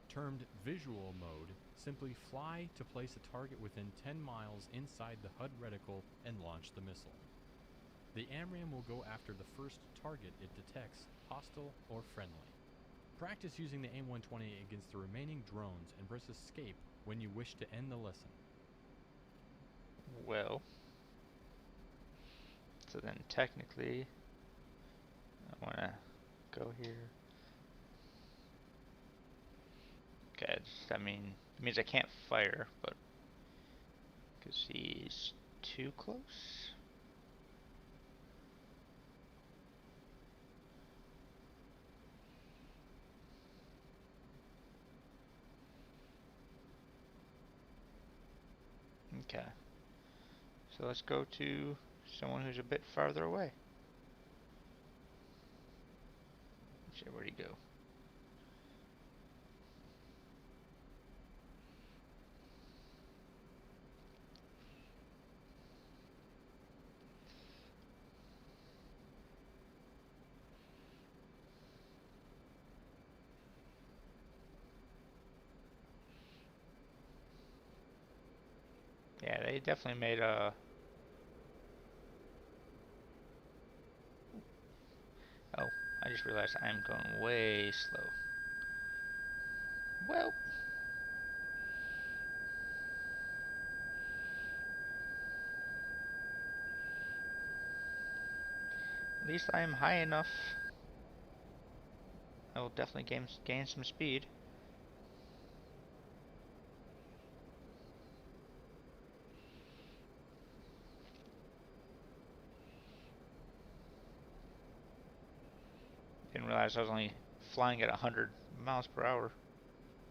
Termed visual mode, simply fly to place a target within 10 miles inside the HUD reticle and launch the missile. The AMRAAM will go after the first target it detects, hostile or friendly. Practice using the AIM-120 against the remaining drones and press escape when you wish to end the lesson. Well. So then technically, I wanna go here. Okay, that means I can't fire, but because he's too close. Okay, so let's go to someone who's a bit farther away. Let's see, where'd he go? Yeah, they definitely made a... Oh, I just realized I'm going way slow. Well, at least I am high enough. I will definitely gain some speed. Didn't realize I was only flying at 100 miles per hour,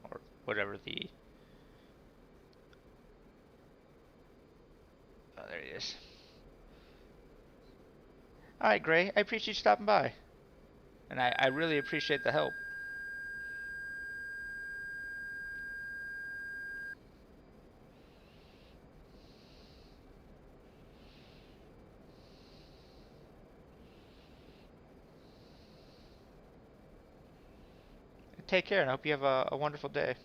or whatever the... Oh, there he is. Alright, Gray, I appreciate you stopping by. And I really appreciate the help. Take care, and I hope you have a wonderful day.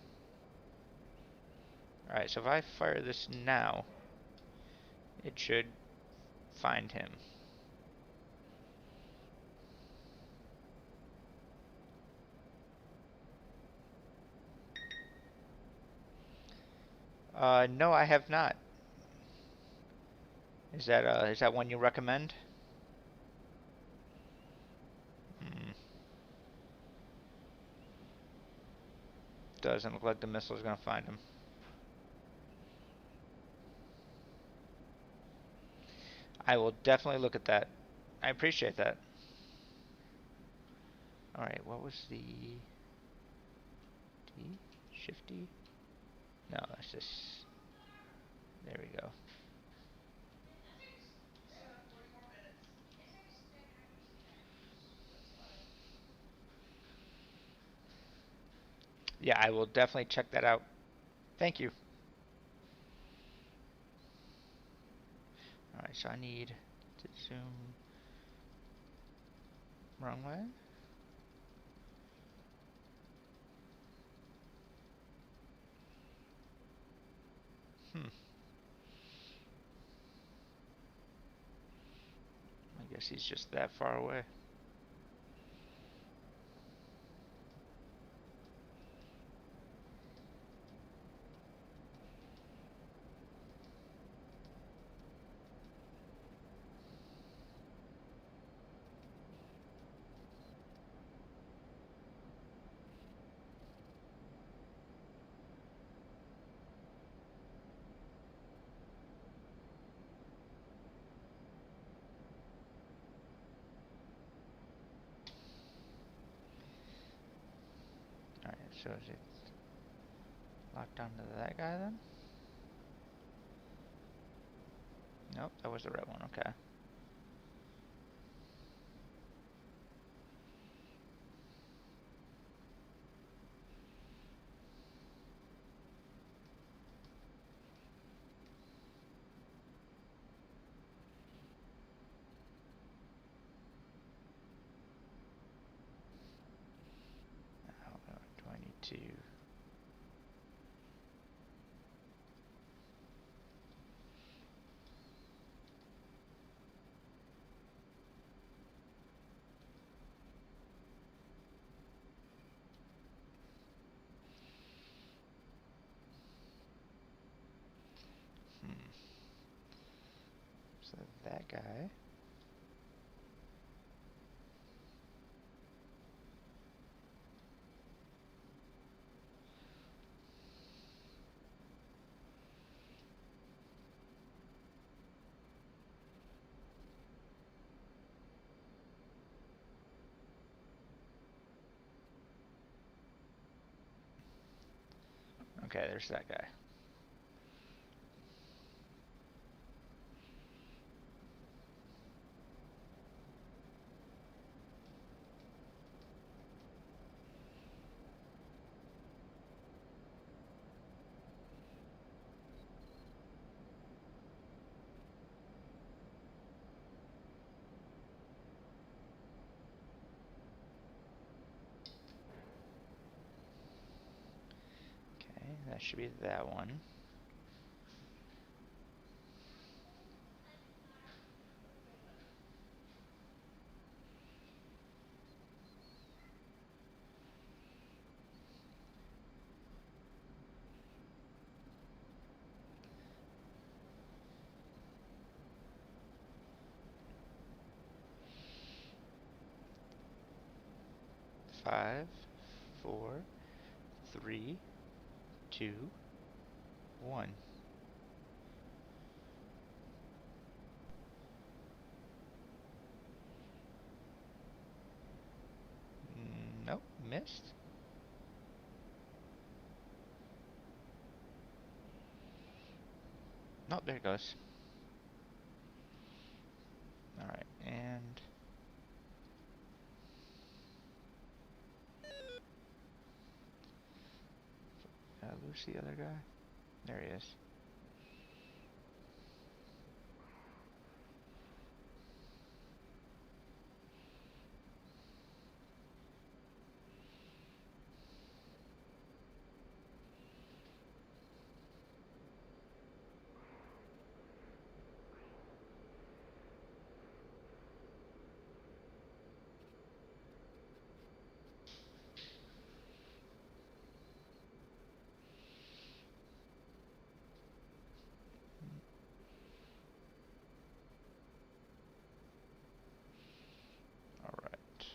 Alright, so if I fire this now, it should find him. No, I have not. Is that one you recommend? Hmm. Doesn't look like the missile is gonna find him. I will definitely look at that. I appreciate that. Alright, what was the... D? Shifty? No, that's just... There we go. Yeah, I will definitely check that out. Thank you. so I need to zoom wrong way. I guess he's just that far away. Alright, so is it locked onto that guy then? Nope, that was the red one, okay. Now, do I need to... So that guy... Okay, there's that guy. Okay, that should be that one. Five, 4, 3, 2, 1. Nope, missed. Nope, there it goes. Alright, and... Did I lose the other guy? There he is. Alright.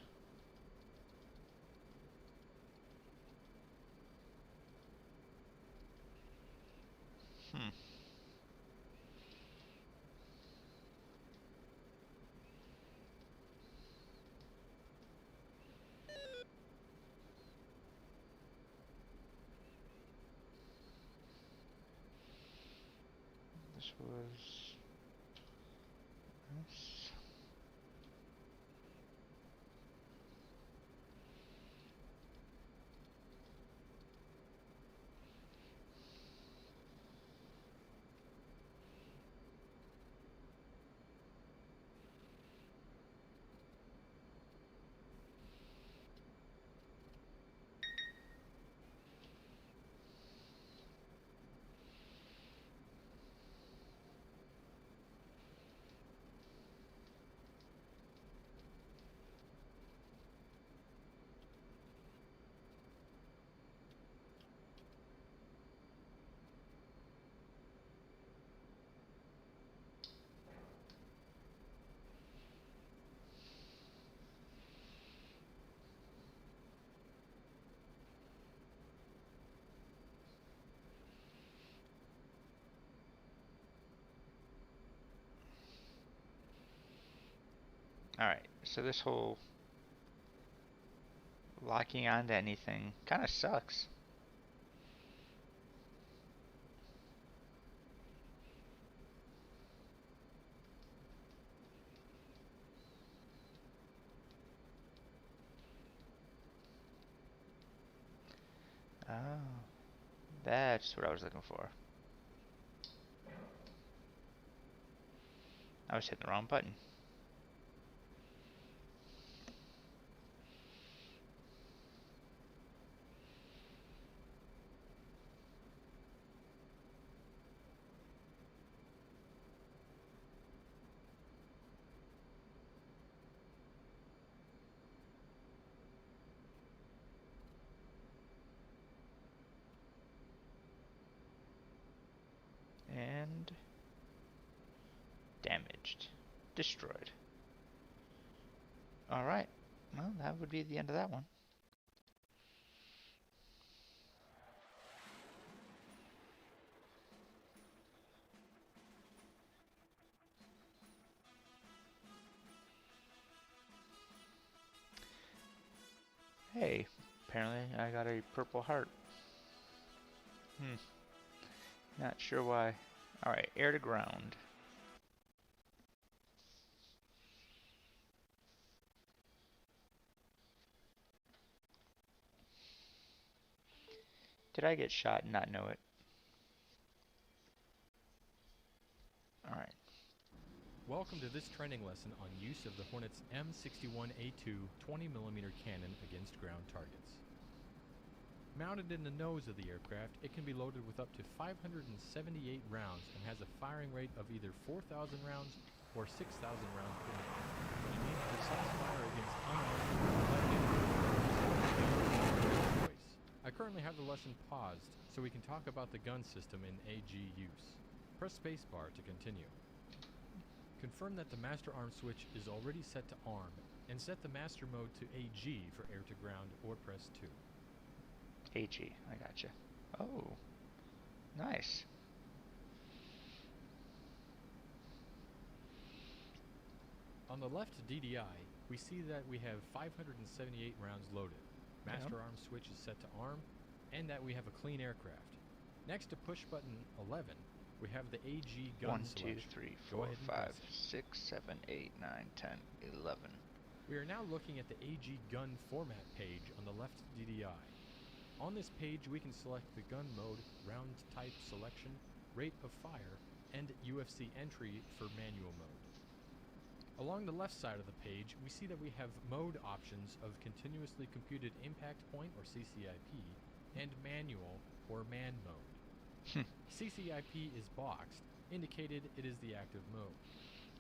This was... This. Alright, so this whole locking onto anything kind of sucks. Oh, that's what I was looking for. I was hitting the wrong button. And damaged. Destroyed. Alright. Well, that would be the end of that one. Hey, apparently I got a purple heart. Not sure why. Alright, air to ground. Did I get shot and not know it? Alright. Welcome to this training lesson on use of the Hornet's M61A2 20mm cannon against ground targets. Mounted in the nose of the aircraft, it can be loaded with up to 578 rounds and has a firing rate of either 4,000 rounds or 6,000 rounds per minute, which means precise fire against unarmed choice. I currently have the lesson paused, so we can talk about the gun system in AG use. Press spacebar to continue. Confirm that the master arm switch is already set to arm, and set the master mode to AG for air to ground, or press 2. AG, I gotcha. Oh, nice. On the left DDI, we see that we have 578 rounds loaded. Master arm switch is set to arm, and that we have a clean aircraft. Next to push button 11, we have the AG gun 1, 2, selection. 3, Go 4, ahead and 5, press it. 6, 7, 8, 9, 10, 11. We are now looking at the AG gun format page on the left DDI. On this page, we can select the gun mode, round type selection, rate of fire, and UFC entry for manual mode. Along the left side of the page, we see that we have mode options of Continuously Computed Impact Point, or CCIP, and Manual, or Man Mode. CCIP is boxed, indicated it is the active mode.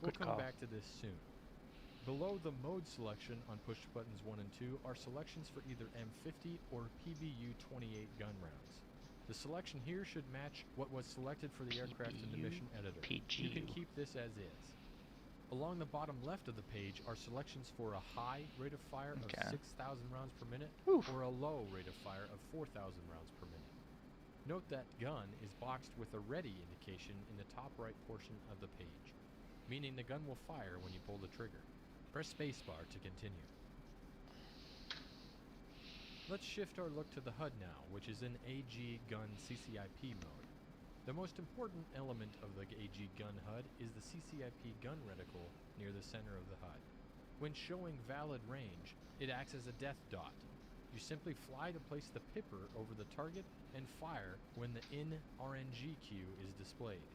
We'll Good come call. back to this soon. Below the mode selection on push buttons 1 and 2 are selections for either M50 or PBU-28 gun rounds. The selection here should match what was selected for the aircraft in the mission editor. You can PGU. keep this as is. Along the bottom left of the page are selections for a high rate of fire of 6,000 rounds per minute Oof. or a low rate of fire of 4,000 rounds per minute. Note that gun is boxed with a ready indication in the top right portion of the page, meaning the gun will fire when you pull the trigger. Press spacebar to continue. Let's shift our look to the HUD now, which is in AG gun CCIP mode. The most important element of the AG gun HUD is the CCIP gun reticle near the center of the HUD. When showing valid range, it acts as a death dot. You simply fly to place the pipper over the target and fire when the in RNG queue is displayed.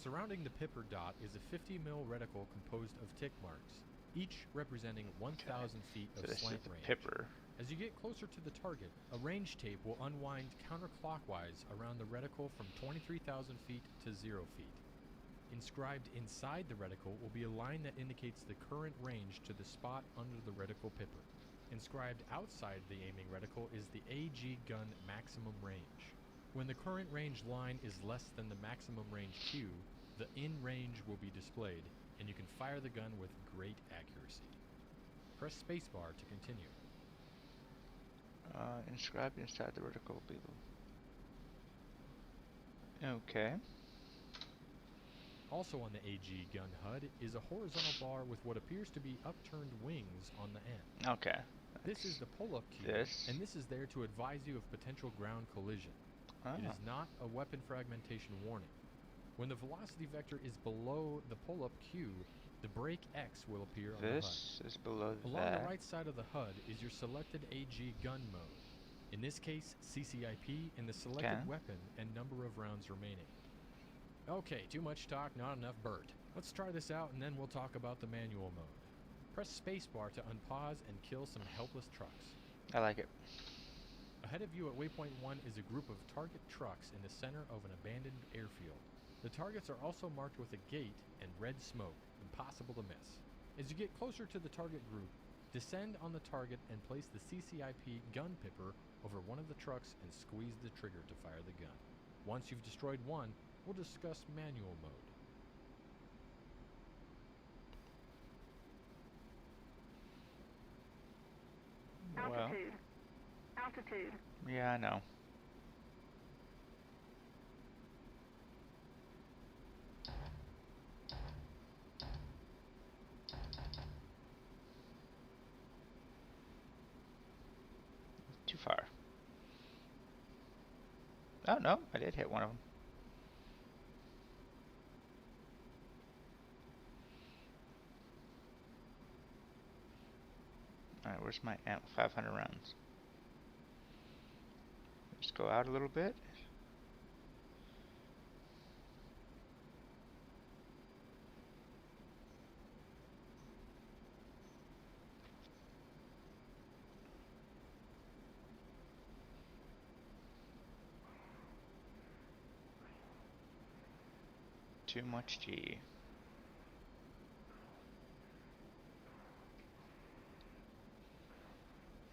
Surrounding the pipper dot is a 50mm reticle composed of tick marks, each representing 1,000 feet of So this slant is the range. pipper. As you get closer to the target, a range tape will unwind counterclockwise around the reticle from 23,000 feet to 0 feet. Inscribed inside the reticle will be a line that indicates the current range to the spot under the reticle pipper. Inscribed outside the aiming reticle is the AG gun maximum range. When the current range line is less than the maximum range Q, the in range will be displayed, and you can fire the gun with great accuracy. Press spacebar to continue. Inscribed inside the reticle below. Okay. Also on the AG gun HUD is a horizontal bar with what appears to be upturned wings on the end. Okay. This is the pull-up cue, and this is there to advise you of potential ground collision. It Oh. is not a weapon fragmentation warning. When the velocity vector is below the pull-up cue, the brake X will appear on the HUD. This is below Along that. the right side of the HUD is your selected AG gun mode. In this case, CCIP and the selected Okay. weapon and number of rounds remaining. Okay, too much talk, not enough Bert. Let's try this out and then we'll talk about the manual mode. Press spacebar to unpause and kill some helpless trucks. I like it. Ahead of you at waypoint 1 is a group of target trucks in the center of an abandoned airfield. The targets are also marked with a gate and red smoke, impossible to miss. As you get closer to the target group, descend on the target and place the CCIP gun pipper over one of the trucks and squeeze the trigger to fire the gun. Once you've destroyed one, we'll discuss manual mode. Well, Altitude. Altitude. yeah, I know. Too far. Oh no, I did hit one of them. Alright, where's my amp? 500 rounds. Just go out a little bit. Too much G.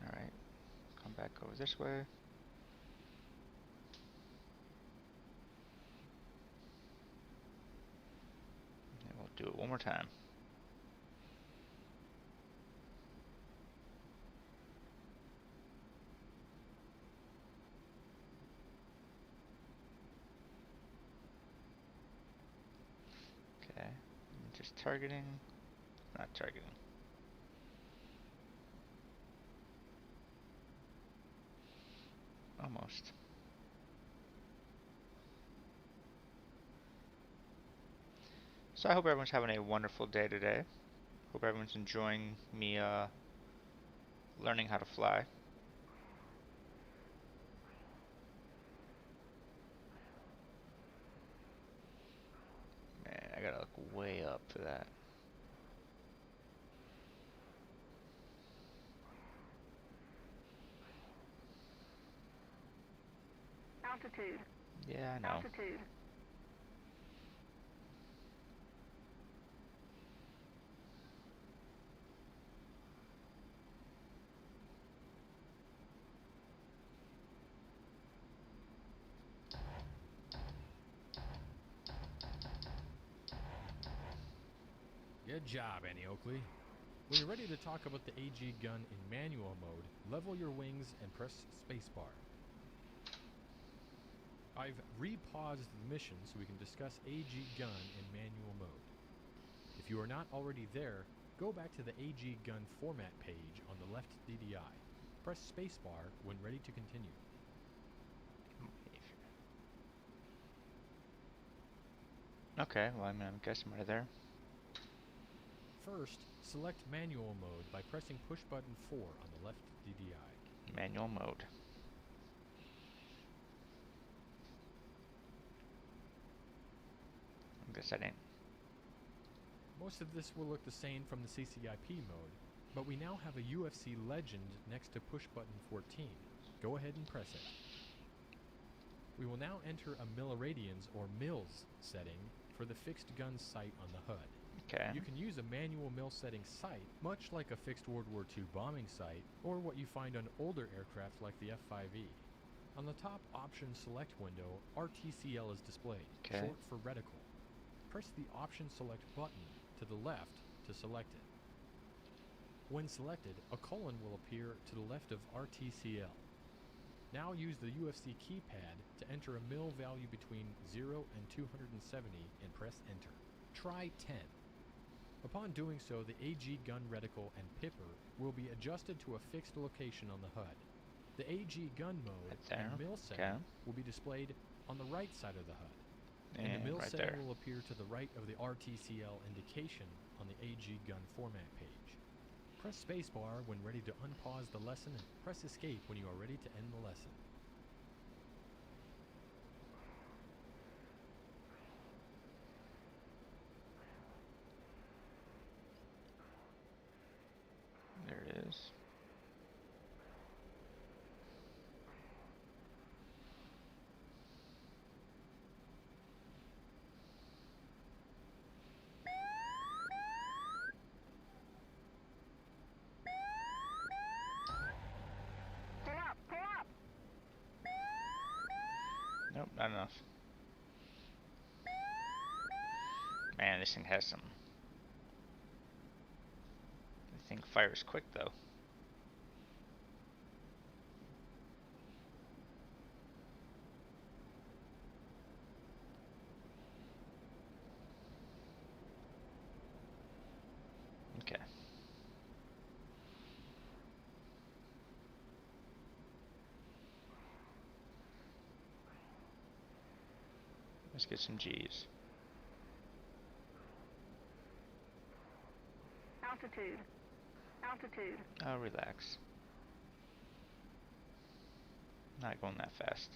Alright, come back over this way. And we'll do it one more time. Okay, just targeting, not targeting. Almost. So I hope everyone's having a wonderful day today. Hope everyone's enjoying me learning how to fly. Man, I gotta look way up for that. Altitude. Yeah, I know. Altitude. Good job, Annie Oakley. When you're ready to talk about the AG gun in manual mode, level your wings and press spacebar. I've re-paused the mission so we can discuss AG gun in manual mode. If you are not already there, go back to the AG gun format page on the left DDI. Press spacebar when ready to continue. Okay, well, I guess I'm right there. First, select manual mode by pressing push button 4 on the left DDI. Manual mode. I guess I didn't. Most of this will look the same from the CCIP mode, but we now have a UFC legend next to push button 14. Go ahead and press it. We will now enter a milliradians or mils setting for the fixed gun sight on the HUD. Okay. You can use a manual mil setting sight, much like a fixed World War II bombing sight, or what you find on older aircraft like the F-5E. On the top option select window, RTCL is displayed, Okay. short for reticle. Press the option select button to the left to select it. When selected, a colon will appear to the left of RTCL. Now use the UFC keypad to enter a mil value between 0 and 270 and press enter. try 10. Upon doing so, the AG gun reticle and pipper will be adjusted to a fixed location on the HUD. The AG gun mode Right there. and mill setting Okay. will be displayed on the right side of the HUD. And And the mill right setting there. will appear to the right of the RTCL indication on the AG gun format page. Press spacebar when ready to unpause the lesson and press escape when you are ready to end the lesson. There it is. Pull up, pull up. Nope, not enough. Man, this thing has some. The thing fires quick though. Okay. Let's get some G's. Altitude. Altitude. Oh, relax. Not going that fast.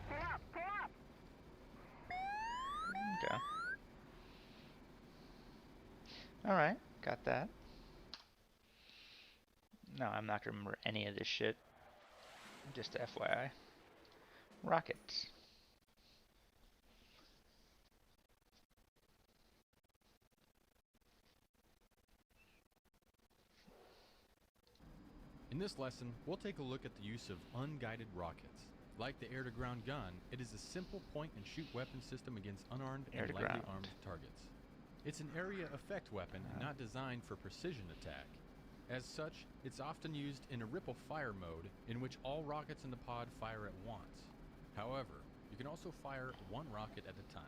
Pull up, pull up. Okay. Alright, got that. No, I'm not gonna remember any of this shit. Just FYI. Rockets. In this lesson, we'll take a look at the use of unguided rockets. Like the air-to-ground gun, it is a simple point-and-shoot weapon system against unarmed and lightly Air-to-ground. armed targets. It's an area effect weapon not designed for precision attack. As such, it's often used in a ripple fire mode in which all rockets in the pod fire at once. However, you can also fire one rocket at a time.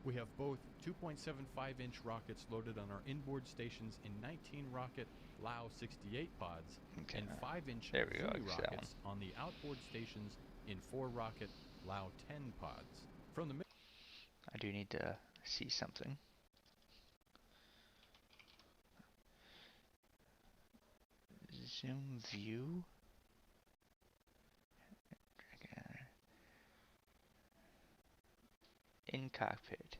We have both 2.75-inch rockets loaded on our inboard stations in 19-rocket Lao 68 pods Okay. and 5-inch There we go, I Zuni can see that rockets on the outboard stations in 4-rocket Lao 10 pods. From the I do need to see something. Zoom view. In cockpit.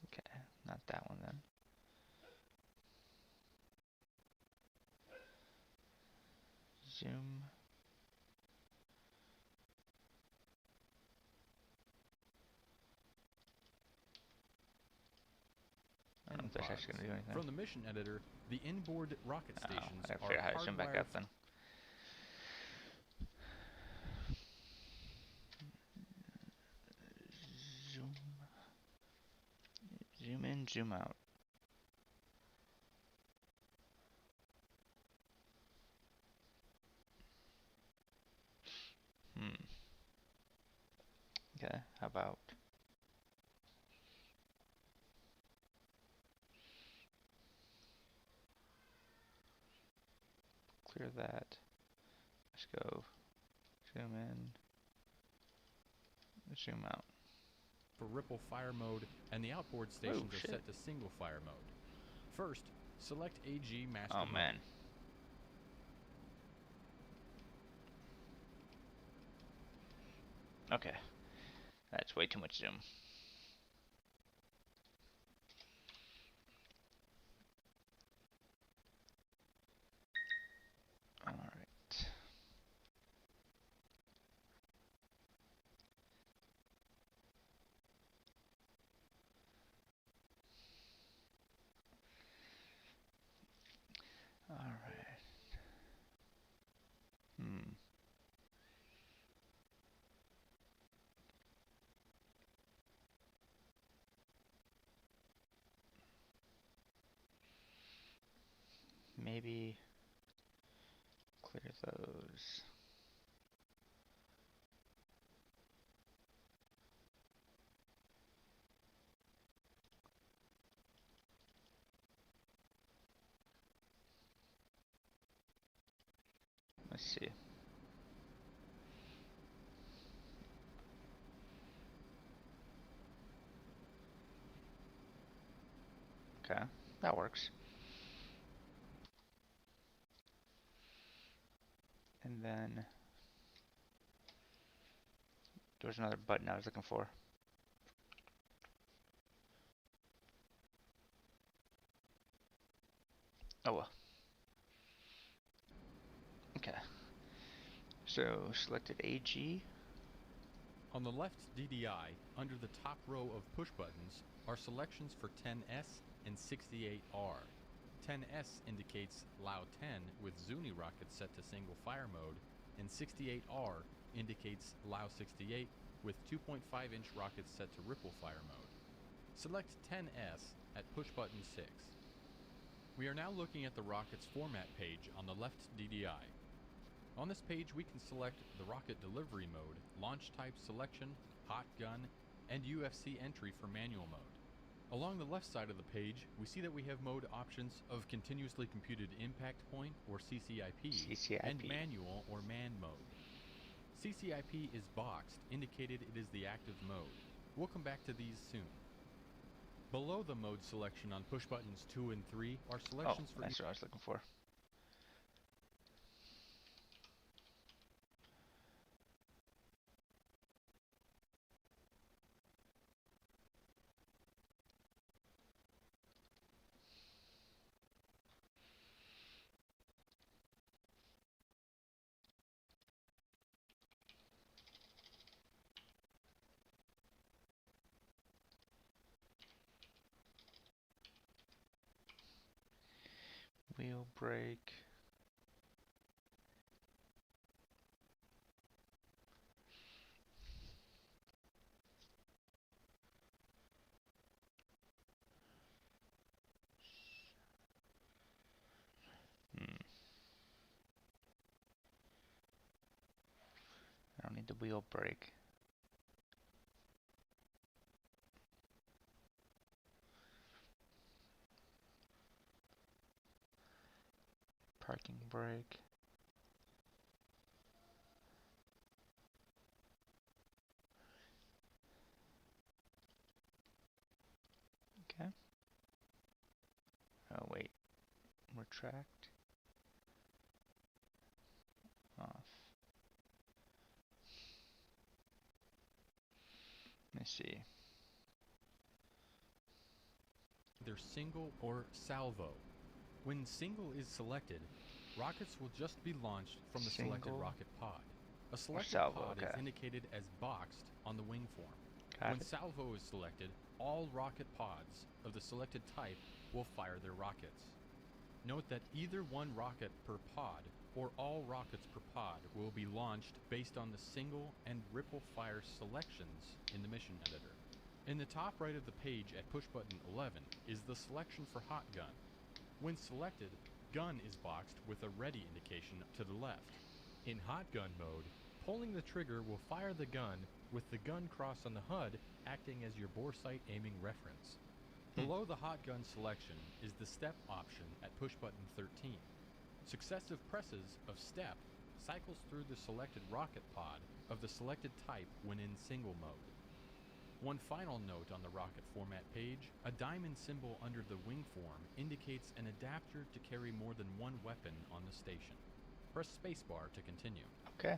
Okay, not that one then. Zoom. I don't know if that's actually going to do anything. From the mission editor, the inboard rocket Oh, stations I gotta are figure out how to zoom back hardwired up then. Zoom. Zoom in, zoom out. Okay, how about clear that. Let's go zoom in, zoom out. for ripple fire mode, and the outboard stations are shit. set to single fire mode. First, select AG master Oh mode. man. Okay. That's way too much zoom. Alright. maybe clear those. Let's see. Okay, that works. And then there's another button I was looking for. Oh well. Okay. So selected AG. On the left DDI, under the top row of push buttons, are selections for 10S and 68R. 10S indicates LAU-10 with Zuni rockets set to single fire mode, and 68R indicates LAU-68 with 2.5-inch rockets set to ripple fire mode. Select 10S at push button 6. We are now looking at the rocket's format page on the left DDI. On this page we can select the rocket delivery mode, launch type selection, hot gun, and UFC entry for manual mode. Along the left side of the page, we see that we have mode options of continuously computed impact point or CCIP, and manual or man mode. CCIP is boxed, indicated it is the active mode. We'll come back to these soon. Below the mode selection on push buttons 2 and 3 are selections for that's what I was looking for. Wheel brake. I don't need the wheel brake. Parking brake. Okay. Oh wait. Retract. Off. Let me see. either single or salvo. When single is selected, rockets will just be launched from the selected rocket pod. A selected salvo, pod okay. is indicated as boxed on the wing form. Got When it. salvo is selected, all rocket pods of the selected type will fire their rockets. Note that either one rocket per pod or all rockets per pod will be launched based on the single and ripple fire selections in the mission editor. In the top right of the page at push button 11 is the selection for hot gun. When selected, gun is boxed with a ready indication to the left. In hot gun mode, pulling the trigger will fire the gun with the gun cross on the HUD acting as your bore sight aiming reference. Below the hot gun selection is the step option at push button 13. Successive presses of step cycles through the selected rocket pod of the selected type when in single mode. One final note on the rocket format page, a diamond symbol under the wing form indicates an adapter to carry more than one weapon on the station. Press spacebar to continue. Okay.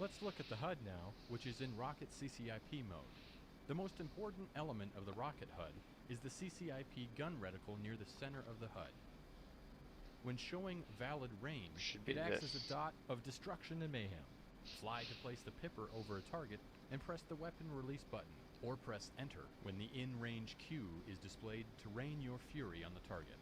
Let's look at the HUD now, which is in rocket CCIP mode. The most important element of the rocket HUD is the CCIP gun reticle near the center of the HUD. When showing valid range, it acts as a dot of destruction and mayhem. Fly to place the pipper over a target and press the weapon release button, or press enter when the in-range cue is displayed to rain your fury on the target.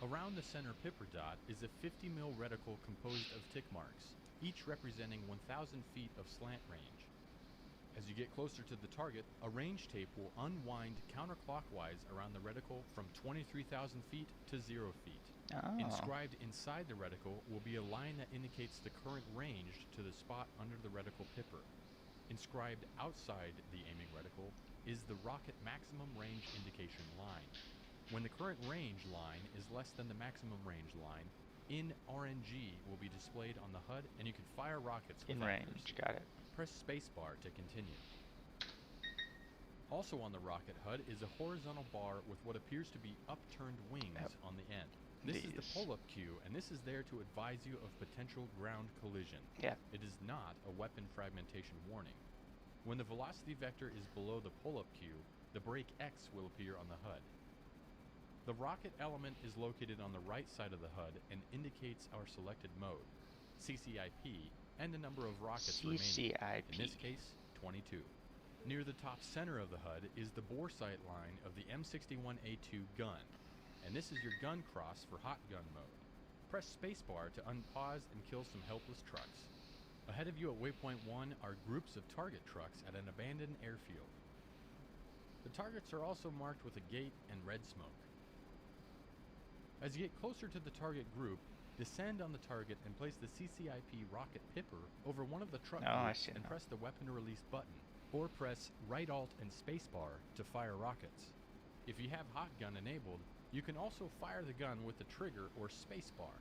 Around the center pipper dot is a 50 mil reticle composed of tick marks, each representing 1,000 feet of slant range. As you get closer to the target, a range tape will unwind counterclockwise around the reticle from 23,000 feet to 0 feet. Oh. Inscribed inside the reticle will be a line that indicates the current range to the spot under the reticle pipper. Inscribed outside the aiming reticle is the rocket maximum range indication line. When the current range line is less than the maximum range line, in RNG will be displayed on the HUD, and you can fire rockets with In range, accuracy. got it. Press spacebar to continue. Also on the rocket HUD is a horizontal bar with what appears to be upturned wings on the end. This is the pull-up cue, and this is there to advise you of potential ground collision. Yeah. It is not a weapon fragmentation warning. When the velocity vector is below the pull-up cue, the brake X will appear on the HUD. The rocket element is located on the right side of the HUD and indicates our selected mode, CCIP, and the number of rockets remaining. In this case, 22. Near the top center of the HUD is the bore sight line of the M61A2 gun, and this is your gun cross for hot gun mode. Press spacebar to unpause and kill some helpless trucks. Ahead of you at waypoint 1 are groups of target trucks at an abandoned airfield. The targets are also marked with a gate and red smoke. As you get closer to the target group, descend on the target and place the CCIP rocket pipper over one of the truck groups and press the weapon release button, or press right alt and spacebar to fire rockets. If you have hot gun enabled, you can also fire the gun with the trigger or spacebar.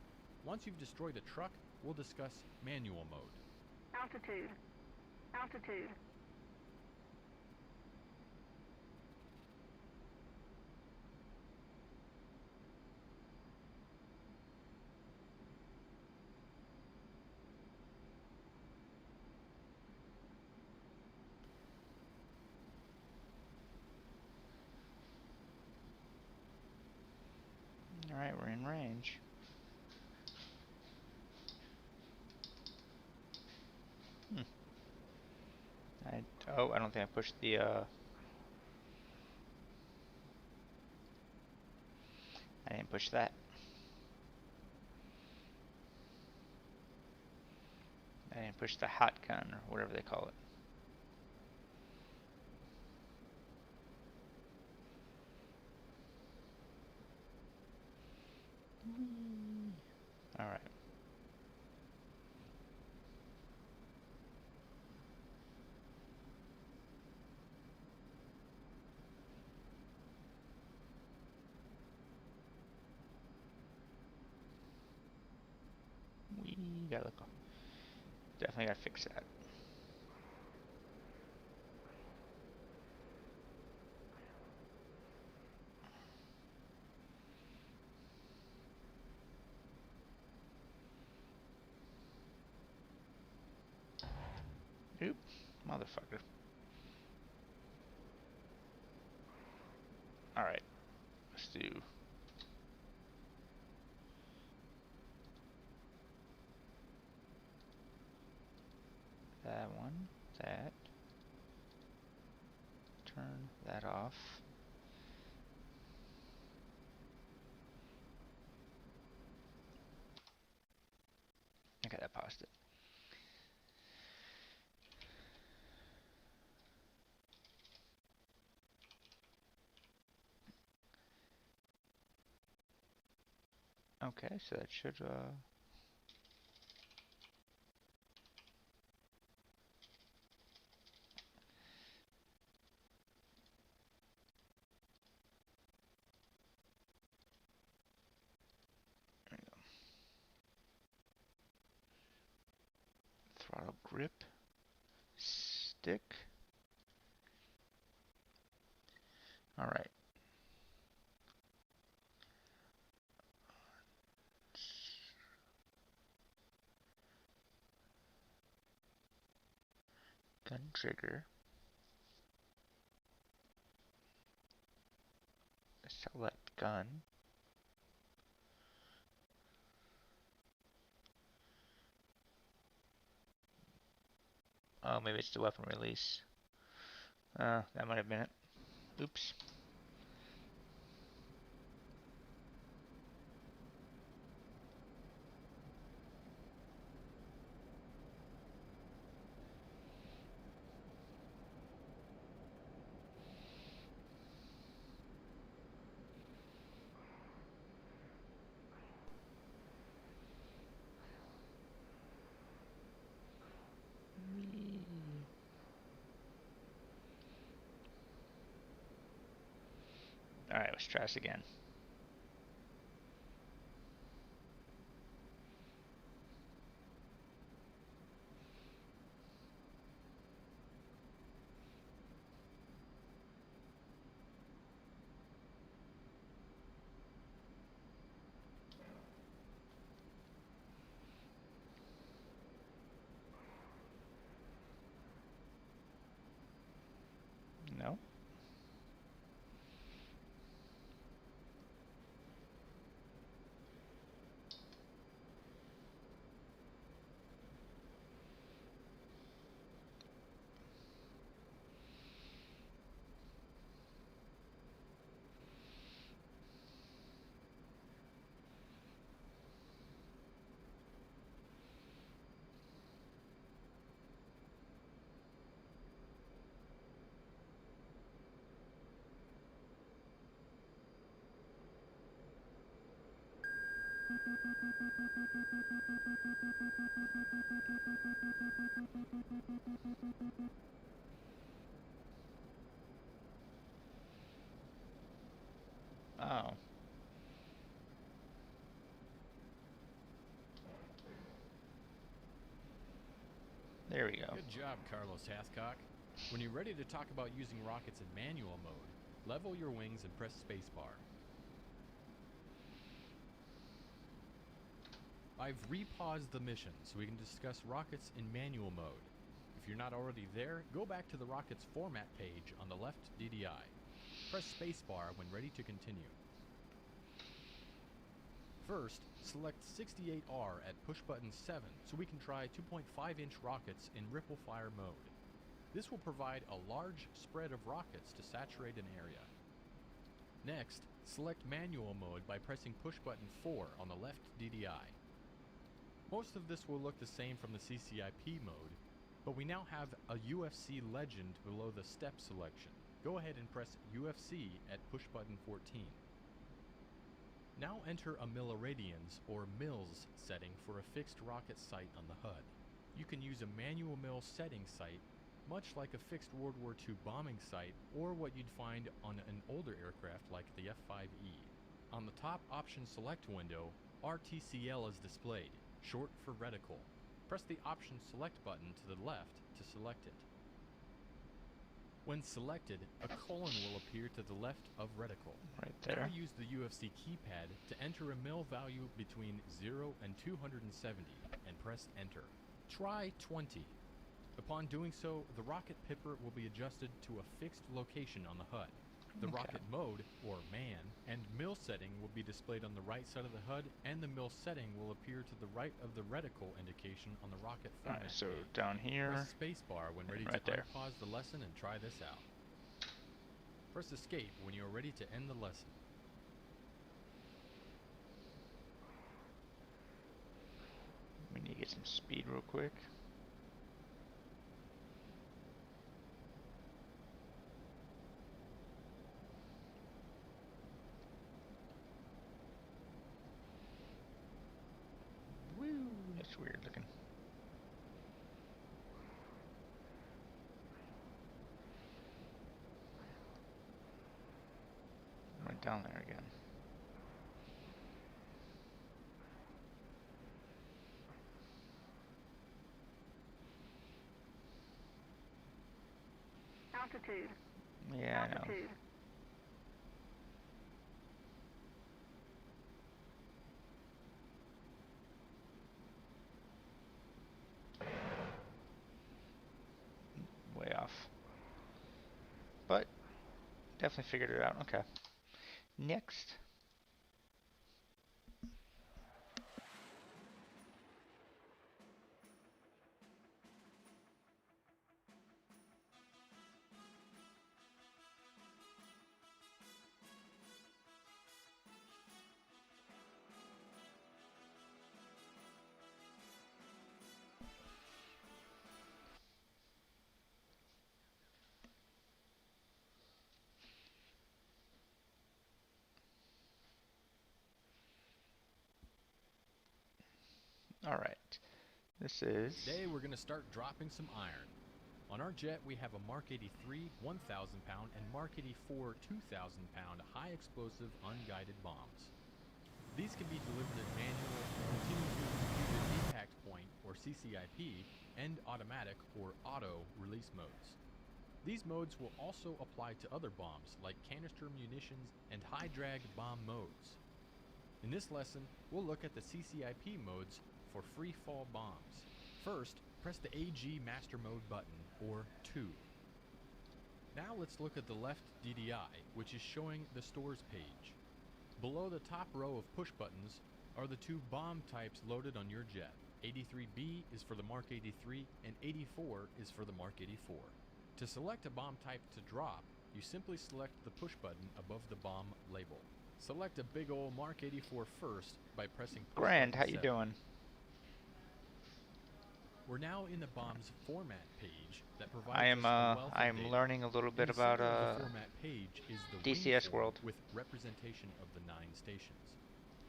Once you've destroyed a truck, we'll discuss manual mode. Altitude. Altitude. Alright, we're in range. I don't think I pushed the, I didn't push that. I didn't push the hot gun, or whatever they call it. Alright. We gotta go. Definitely gotta fix that. Oop, motherfucker. Alright, let's do that one, that. Turn that off. Okay, that paused it. Okay, so that should, there we go. Throttle grip, stick. Alright. Gun trigger. Select gun. Oh, maybe it's the weapon release. That might have been it. Oops. Alright, let's try this again. No. Oh. There we go. Good job, Carlos Hathcock. When you're ready to talk about using rockets in manual mode, level your wings and press spacebar. I've repaused the mission so we can discuss rockets in manual mode. If you're not already there, go back to the rockets format page on the left DDI. Press spacebar when ready to continue. First, select 68R at push button 7 so we can try 2.5-inch rockets in ripple fire mode. This will provide a large spread of rockets to saturate an area. Next, select manual mode by pressing push button 4 on the left DDI. Most of this will look the same from the CCIP mode, but we now have a UFC legend below the step selection. Go ahead and press UFC at push button 14. Now enter a milliradians or mils setting for a fixed rocket sight on the HUD. You can use a manual mil setting site, much like a fixed World War II bombing site or what you'd find on an older aircraft like the F-5E. On the top option select window, RTCL is displayed, short for reticle. Press the option select button to the left to select it. When selected, a colon will appear to the left of reticle. Right there. Now use the UFC keypad to enter a mil value between 0 and 270 and press enter. Try 20. Upon doing so, the rocket pipper will be adjusted to a fixed location on the HUD. The rocket mode, or man, and mil setting will be displayed on the right side of the HUD, and the mil setting will appear to the right of the reticle indication on the rocket format. Alright, so down here. Press spacebar when ready right to there. unpause the lesson and try this out. Press escape when you are ready to end the lesson. We need to get some speed real quick. Woo! That's weird looking. Went down there again. Altitude. Yeah, I know. Altitude. Way off. But definitely figured it out. Okay. Next. All right. This is. Today we're going to start dropping some iron. On our jet, we have a Mark 83 1,000 pound and Mark 84 2,000 pound high explosive unguided bombs. These can be delivered at manual, continuously computed impact point or CCIP, and automatic or auto release modes. These modes will also apply to other bombs like canister munitions and high drag bomb modes. In this lesson, we'll look at the CCIP modes for free fall bombs. First, press the AG Master Mode button, or 2. Now let's look at the left DDI, which is showing the stores page. Below the top row of push buttons are the two bomb types loaded on your jet. 83B is for the Mark 83 and 84 is for the Mark 84. To select a bomb type to drop, you simply select the push button above the bomb label. Select a big ol' Mark 84 first by pressing push Grand, button how you 7. doing? We're now in the bomb's format page that provides I am us a wealth of I'm data. learning a little bit In the about center of the format page is the wing DCS form World. with representation of the 9 stations.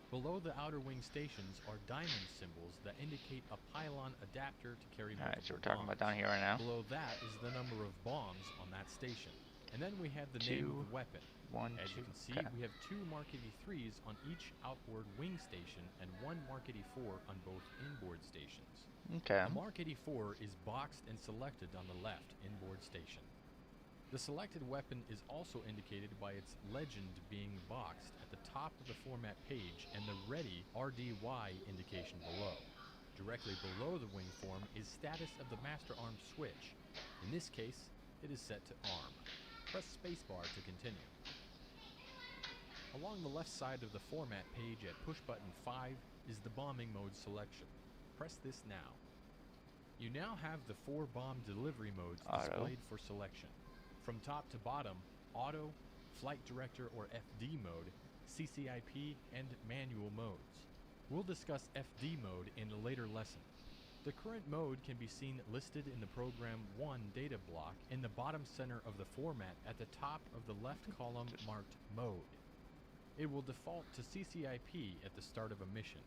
Below the outer wing stations are diamond symbols that indicate a pylon adapter to carry multiple Alright, so we're talking bombs. about down here right now. Below that is the number of bombs on that station. And then we have the name of the weapon. 1, As 2, you can see, okay. we have 2 Mark 83s on each outboard wing station and 1 Mark 84 on both inboard stations. Okay. The Mark 84 is boxed and selected on the left inboard station. The selected weapon is also indicated by its legend being boxed at the top of the format page and the ready RDY indication below. Directly below the wing form is status of the master arm switch. In this case, it is set to arm. Press spacebar to continue. Along the left side of the format page at push button 5 is the bombing mode selection. Press this now. You now have the 4 bomb delivery modes Auto. displayed for selection. From top to bottom, auto, flight director or FD mode, CCIP, and manual modes. We'll discuss FD mode in a later lesson. The current mode can be seen listed in the Program 1 data block in the bottom center of the format at the top of the left column marked Mode. It will default to CCIP at the start of a mission.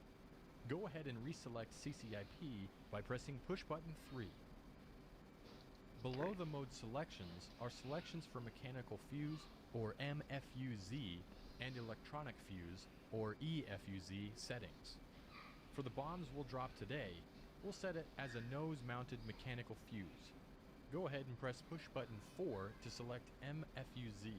Go ahead and reselect CCIP by pressing push button 3. Below the mode selections are selections for mechanical fuse, or MFUZ, and electronic fuse, or EFUZ settings. For the bombs we'll drop today, we'll set it as a nose-mounted mechanical fuse. Go ahead and press push button 4 to select MFUZ.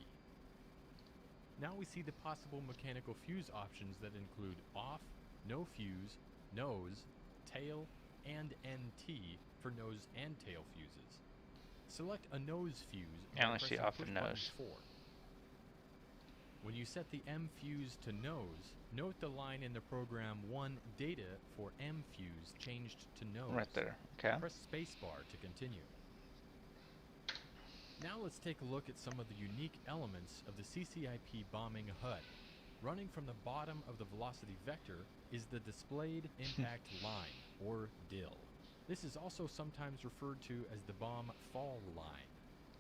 Now we see the possible mechanical fuse options that include off, no fuse, nose, tail, and NT for nose and tail fuses. Select a nose fuse I by only see pressing off push the button nose. 4. When you set the M fuse to nose, note the line in the Program 1 data for M fuse changed to nose. Right there. Okay. Press spacebar to continue. Now let's take a look at some of the unique elements of the CCIP bombing HUD. Running from the bottom of the velocity vector is the displayed impact line, or DIL. This is also sometimes referred to as the bomb fall line.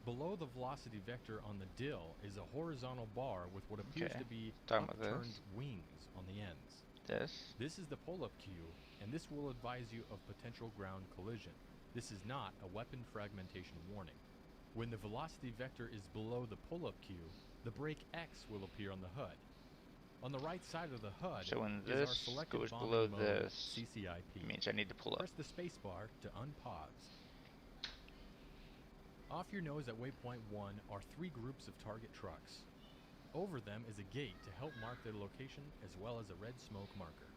Below the velocity vector on the DIL is a horizontal bar with what appears Okay. to be Talking about upturned this. wings on the ends. This. Is the pull-up cue, and this will advise you of potential ground collision. This is not a weapon fragmentation warning. When the velocity vector is below the pull-up cue, the brake X will appear on the HUD. On the right side of the HUD So when is our this selected goes bombing below mode, this, CCIP. it means I need to pull up. Press the spacebar to unpause. Off your nose at waypoint 1 are 3 groups of target trucks. Over them is a gate to help mark their location as well as a red smoke marker.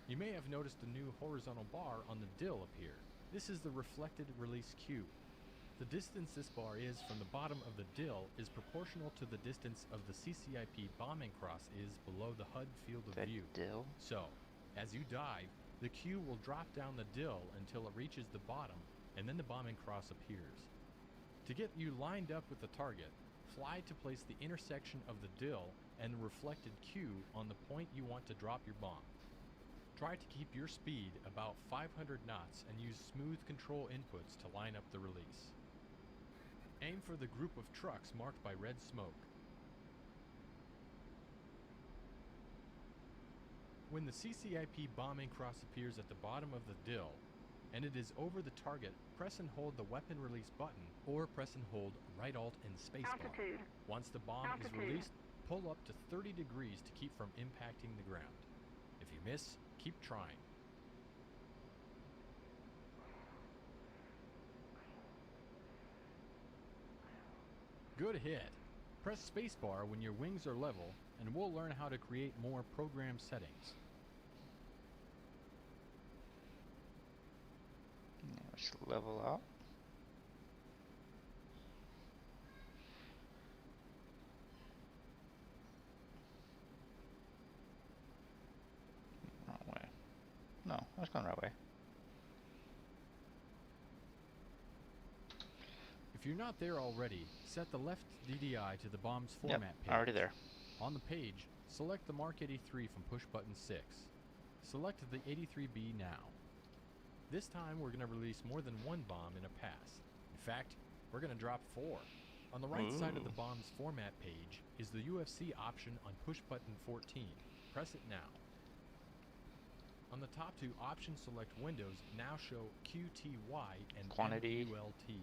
You may have noticed a new horizontal bar on the DIL appear. This is the reflected release cue. The distance this bar is from the bottom of the DIL is proportional to the distance of the CCIP bombing cross is below the HUD field of That view. DIL. So, as you dive, the cue will drop down the DIL until it reaches the bottom, and then the bombing cross appears. To get you lined up with the target, fly to place the intersection of the DIL and the reflected cue on the point you want to drop your bomb. Try to keep your speed about 500 knots and use smooth control inputs to line up the release. Aim for the group of trucks marked by red smoke. When the CCIP bombing cross appears at the bottom of the DIL, and it is over the target, press and hold the weapon release button, or press and hold right alt and spacebar. Altitude. Once the bomb is Altitude. released, pull up to 30 degrees to keep from impacting the ground. If you miss, keep trying. Good hit. Press spacebar when your wings are level, and we'll learn how to create more program settings. Let's level out. Wrong way. No, I was going the right way. If you're not there already, set the left DDI to the bomb's format page. Already there. On the page, select the Mark 83 from push button 6. Select the 83B now. This time we're going to release more than one bomb in a pass. In fact, we're going to drop 4. On the right side of the bomb's format page is the UFC option on push button 14. Press it now. On the top two option select windows now show QTY and Quantity. MULT.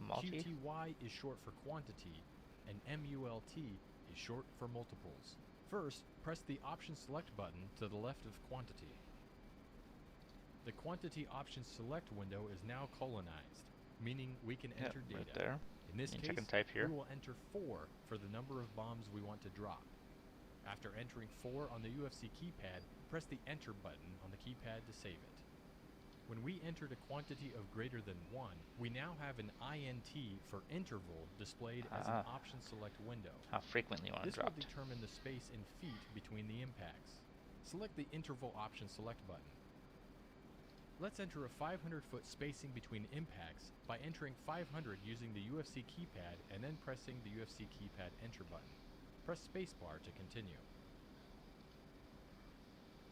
Multi? QTY is short for quantity, and MULT is short for multiples. First, press the option select button to the left of quantity. The quantity option select window is now colonized, meaning we can enter data. Right there. In this And case, check and type here. we will enter 4 for the number of bombs we want to drop. After entering 4 on the UFC keypad, press the enter button on the keypad to save it. When we entered a quantity of greater than 1, we now have an INT for interval displayed as an option select window. How frequently you want to This drop. will determine the space in feet between the impacts. Select the interval option select button. Let's enter a 500-foot spacing between impacts by entering 500 using the UFC keypad and then pressing the UFC keypad enter button. Press spacebar to continue.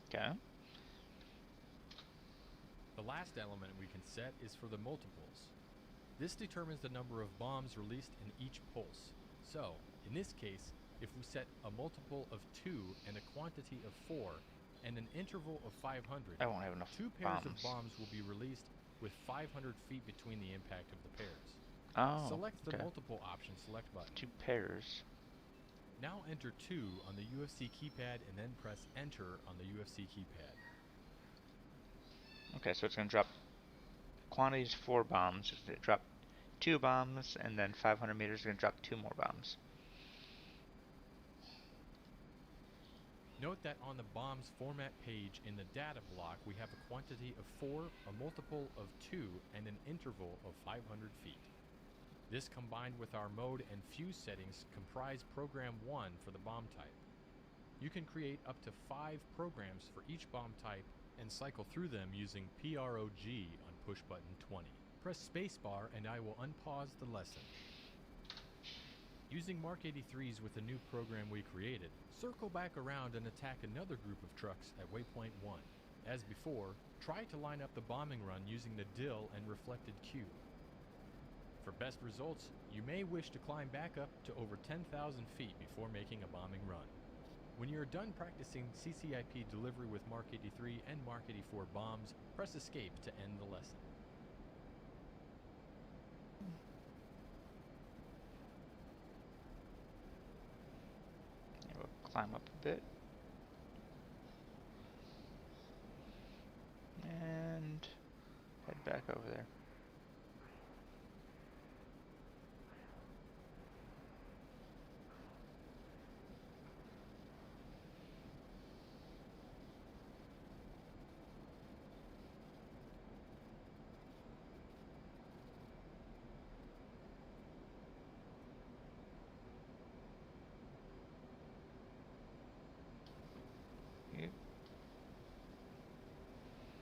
Okay. The last element we can set is for the multiples. This determines the number of bombs released in each pulse. So, in this case, if we set a multiple of 2 and a quantity of 4 and an interval of 500, I won't have enough 2 pairs bombs. of bombs will be released with 500 feet between the impact of the pairs. Oh, Select the okay. multiple option select button. 2 pairs. Now enter 2 on the UFC keypad and then press enter on the UFC keypad. Okay, so it's going to drop quantities 4 bombs. It's going to drop 2 bombs, and then 500 meters is going to drop 2 more bombs. Note that on the bomb's format page in the data block, we have a quantity of 4, a multiple of 2, and an interval of 500 feet. This combined with our mode and fuse settings comprise program 1 for the bomb type. You can create up to 5 programs for each bomb type and cycle through them using PROG on push button 20. Press spacebar and I will unpause the lesson. Using Mark 83s with the new program we created, circle back around and attack another group of trucks at waypoint 1. As before, try to line up the bombing run using the dill and reflected cube. For best results, you may wish to climb back up to over 10,000 feet before making a bombing run. When you're done practicing CCIP delivery with Mark 83 and Mark 84 bombs, press escape to end the lesson. Yeah, we'll climb up a bit. And head back over there.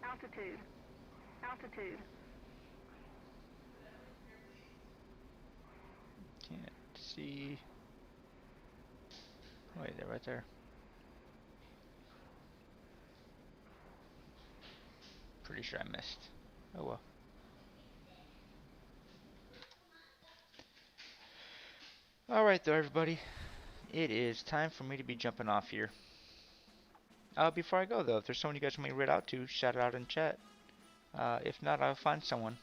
Altitude. Altitude. Can't see. Wait, they're right there. Pretty sure I missed. Oh well. Alright though, everybody. It is time for me to be jumping off here. Before I go though, if there's someone you guys want me to read out to, shout it out in chat. If not, I'll find someone.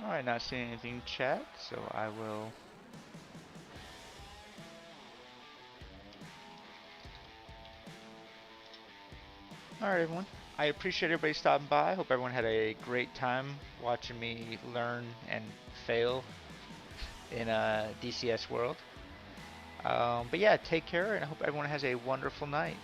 Alright, not seeing anything chat, so I will. Alright, everyone. I appreciate everybody stopping by. Hope everyone had a great time watching me learn and fail in DCS World. But yeah, take care, and I hope everyone has a wonderful night.